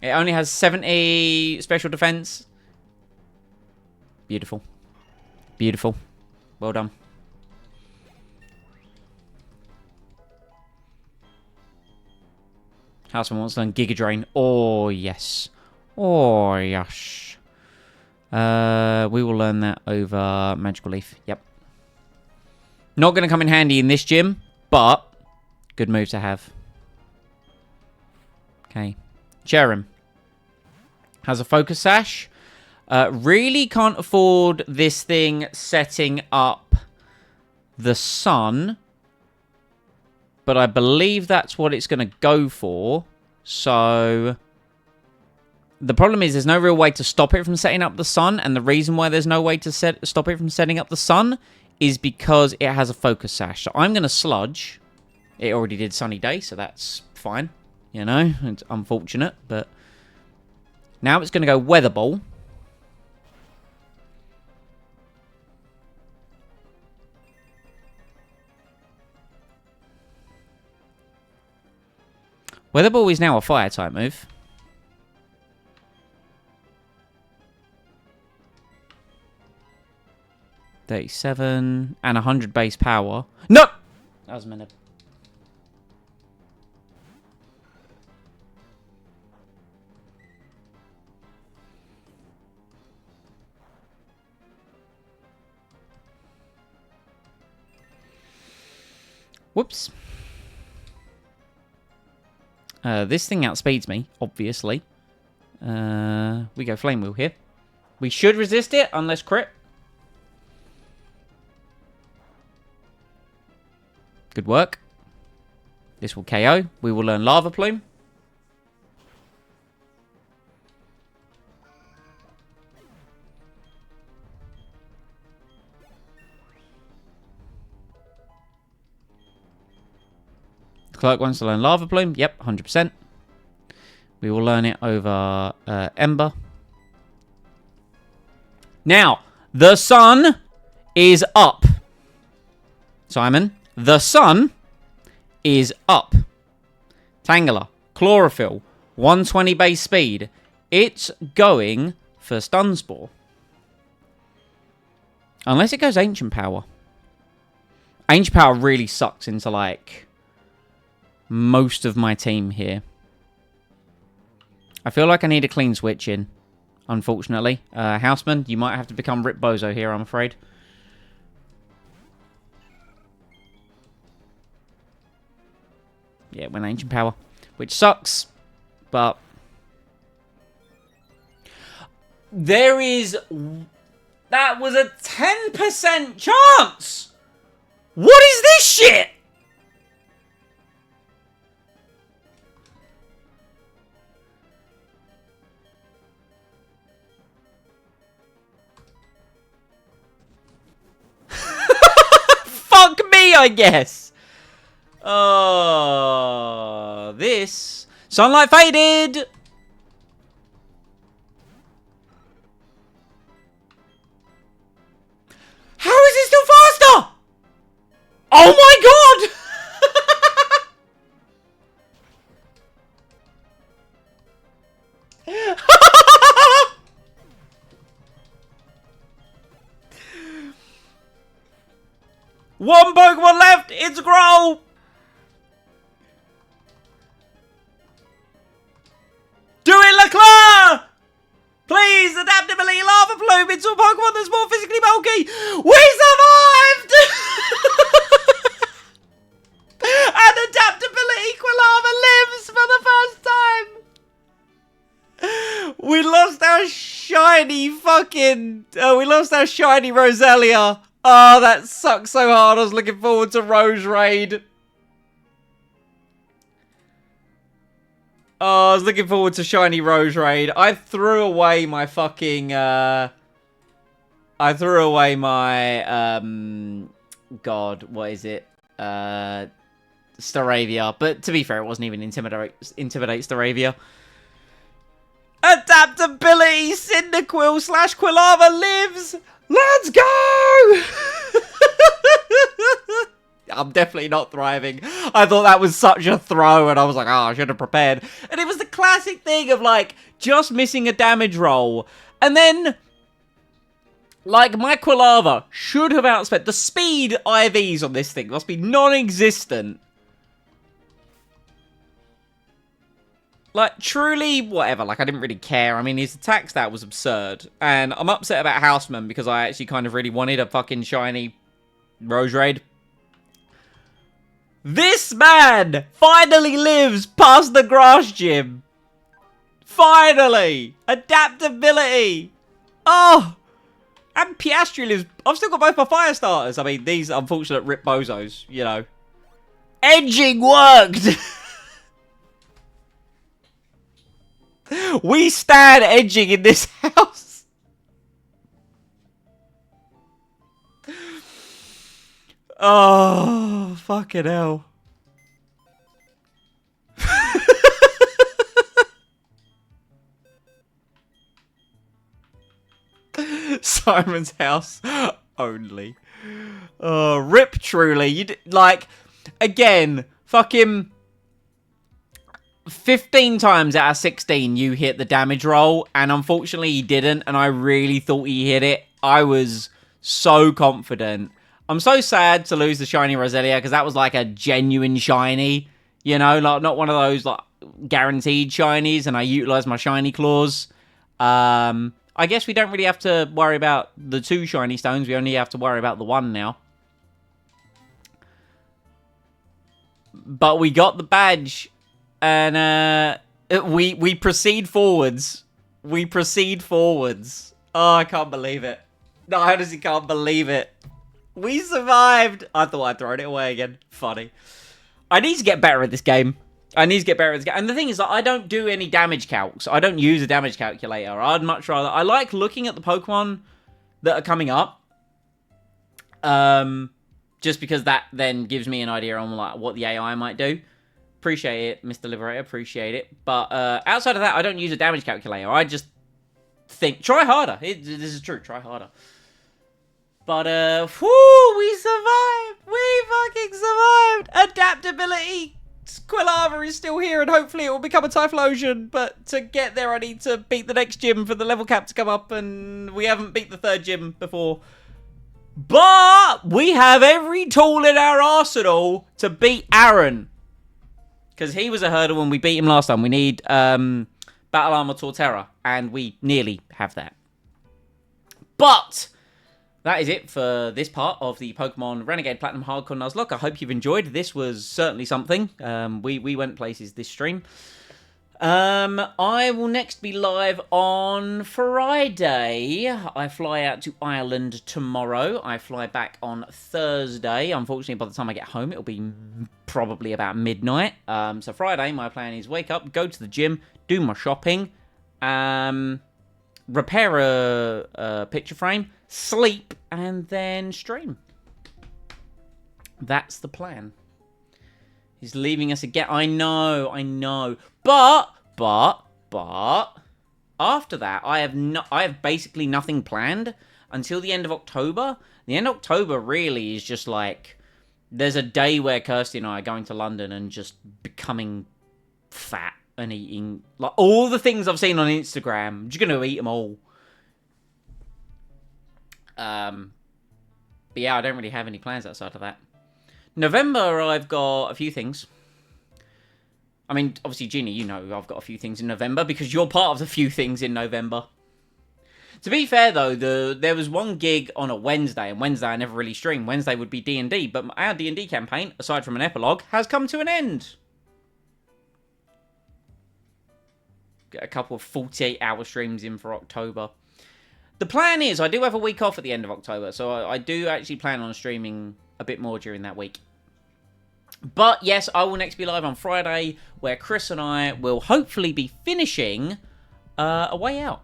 It only has 70 special defense. Beautiful. Beautiful. Well done. Houseman wants to learn Giga Drain. Oh, yes. Oh, yes. We will learn that over Magical Leaf. Yep. Not going to come in handy in this gym, but good move to have. Okay. Cherim has a Focus Sash. Really can't afford this thing setting up the sun. But I believe that's what it's going to go for. So The problem is there's no real way to stop it from setting up the sun, and the reason why there's no way to stop it from setting up the sun is because it has a focus sash. So I'm going to sludge. It already did sunny day, so that's fine. You know, it's unfortunate, but now it's going to go weather ball. Weather ball is now a fire type move. $37 and 100 base power. No! That was a minute. Whoops. This thing outspeeds me, obviously. We go Flame Wheel here. We should resist it, unless crit. Good work. This will KO. We will learn Lava Plume. Clerk wants to learn Lava Plume. Yep, 100%. We will learn it over Ember. Now, the sun is up. Simon, the sun is up. Tangela, Chlorophyll, 120 base speed. It's going for Stun Spore. Unless it goes Ancient Power. Ancient Power really sucks into, like, most of my team here. I feel like I need a clean switch in, unfortunately. Houseman, you might have to become Rip Bozo here, I'm afraid. Yeah, went Ancient Power, which sucks, but there is... That was a 10% chance! What is this shit? Fuck me, I guess. Oh, this. Sunlight faded. How is it still faster? Oh my god. One Pokemon left! It's Growl! Do it, Leclerc! Please, adaptability Lava Plume into a Pokemon that's more physically bulky! We survived! And adaptability Quilava lives for the first time! We lost our shiny fucking... we lost our shiny Roselia. Oh, that sucks so hard. I was looking forward to Rose Raid. Oh, I was looking forward to shiny Rose Raid. I threw away my fucking... I threw away my... God, what is it? Staravia. But to be fair, it wasn't even Intimidate Staravia. Adaptability Cyndaquil / Quilava lives! Let's go! I'm definitely not thriving. I thought that was such a throw, and I was like, oh, I should have prepared. And it was the classic thing of, like, just missing a damage roll. And then, like, my Quilava should have outspent. The speed IVs on this thing must be non-existent. Like, truly, whatever. Like, I didn't really care. I mean, his attack stat was absurd. And I'm upset about Houseman because I actually kind of really wanted a fucking shiny Rose Raid. This man finally lives past the grass gym. Finally! Adaptability! Oh! And Piastri lives... I've still got both my fire starters. I mean, these unfortunate Rip Bozos, you know. Edging worked! We stand edging in this house. Oh, fucking hell. Simon's house only. Oh, rip truly. Like, again, fucking 15 times out of 16 you hit the damage roll, and unfortunately he didn't, and I really thought he hit it. I was so confident. I'm so sad to lose the shiny Roselia, because that was like a genuine shiny, you know, like not one of those like guaranteed shinies, and I utilized my shiny claws. I guess we don't really have to worry about the 2 shiny stones. We only have to worry about the 1 now. But we got the badge. And we proceed forwards. We proceed forwards. Oh, I can't believe it. No, I honestly can't believe it. We survived. I thought I'd thrown it away again. Funny. I need to get better at this game. And the thing is that I don't do any damage calcs. I don't use a damage calculator. I'd much rather... I like looking at the Pokemon that are coming up. Just because that then gives me an idea on like what the AI might do. Appreciate it, Mr. Liberator. Appreciate it. But outside of that, I don't use a damage calculator. I just think... Try harder. This is true. Try harder. But, whoo, we survived. We fucking survived. Adaptability. Quilava is still here, and hopefully it will become a Typhlosion. But to get there, I need to beat the next gym for the level cap to come up, and we haven't beat the 3rd gym before. But we have every tool in our arsenal to beat Aaron. Because he was a hurdle when we beat him last time. We need Battle Armor Torterra, and we nearly have that. But that is it for this part of the Pokemon Renegade Platinum Hardcore Nuzlocke. I hope you've enjoyed. This was certainly something. We went places this stream. I will next be live on Friday. I fly out to Ireland tomorrow. I fly back on Thursday. Unfortunately, by the time I get home, it'll be probably about midnight. So Friday, my plan is wake up, go to the gym, do my shopping, repair a picture frame, sleep, and then stream. That's the plan. He's leaving us again. I know. But after that, I have basically nothing planned until the end of October. The end of October really is just like, there's a day where Kirsty and I are going to London and just becoming fat and eating like all the things I've seen on Instagram. I'm just gonna eat them all. But yeah, I don't really have any plans outside of that. November, I've got a few things. I mean, obviously, Ginny, you know I've got a few things in November because you're part of the few things in November. To be fair, though, there was one gig on a Wednesday, and Wednesday I never really streamed. Wednesday would be D&D, but our D&D campaign, aside from an epilogue, has come to an end. Get a couple of 48-hour streams in for October. The plan is, I do have a week off at the end of October, so I do actually plan on streaming a bit more during that week. But yes, I will next be live on Friday, where Chris and I will hopefully be finishing A Way Out.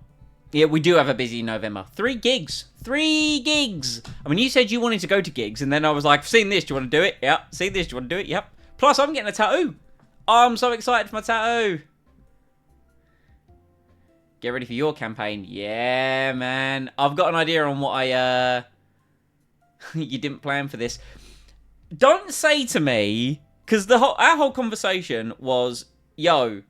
Yeah, we do have a busy November. 3 gigs. 3 gigs. I mean, you said you wanted to go to gigs, and then I was like, seen this, do you want to do it? Yep. Seen this, do you want to do it? Yep. Plus, I'm getting a tattoo. Oh, I'm so excited for my tattoo. Get ready for your campaign. Yeah, man. I've got an idea on what I, you didn't plan for this. Don't say to me, because our whole conversation was, yo,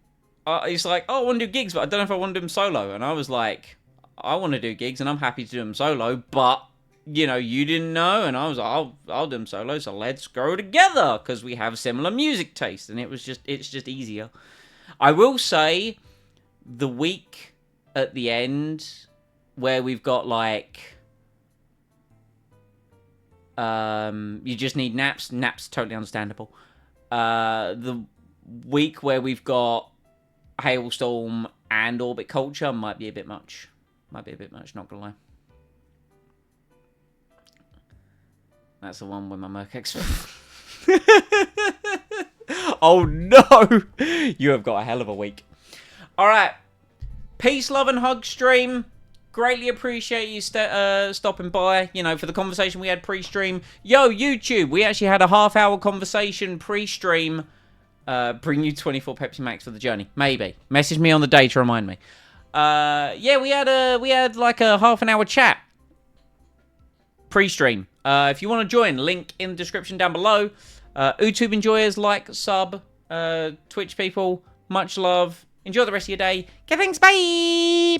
it's like, oh, I want to do gigs, but I don't know if I want to do them solo. And I was like, I want to do gigs, and I'm happy to do them solo, but, you know, you didn't know, and I was like, I'll do them solo, so let's go together, because we have similar music taste, and it's just easier. I will say, the week at the end, where we've got, like, you just need naps. Naps, totally understandable. The week where we've got Hailstorm and Orbit Culture might be a bit much. Not gonna lie. That's the one with my Merc Oh no! You have got a hell of a week. Alright. Peace, love, and hug stream. Greatly appreciate you stopping by, you know, for the conversation we had pre-stream. Yo, YouTube, we actually had a half-hour conversation pre-stream. Bring you 24 Pepsi Max for the journey. Maybe. Message me on the day to remind me. Yeah, we had like a half an hour chat. Pre-stream. If you want to join, link in the description down below. YouTube enjoyers, like, sub, Twitch people, much love. Enjoy the rest of your day. Okay, thanks, bye!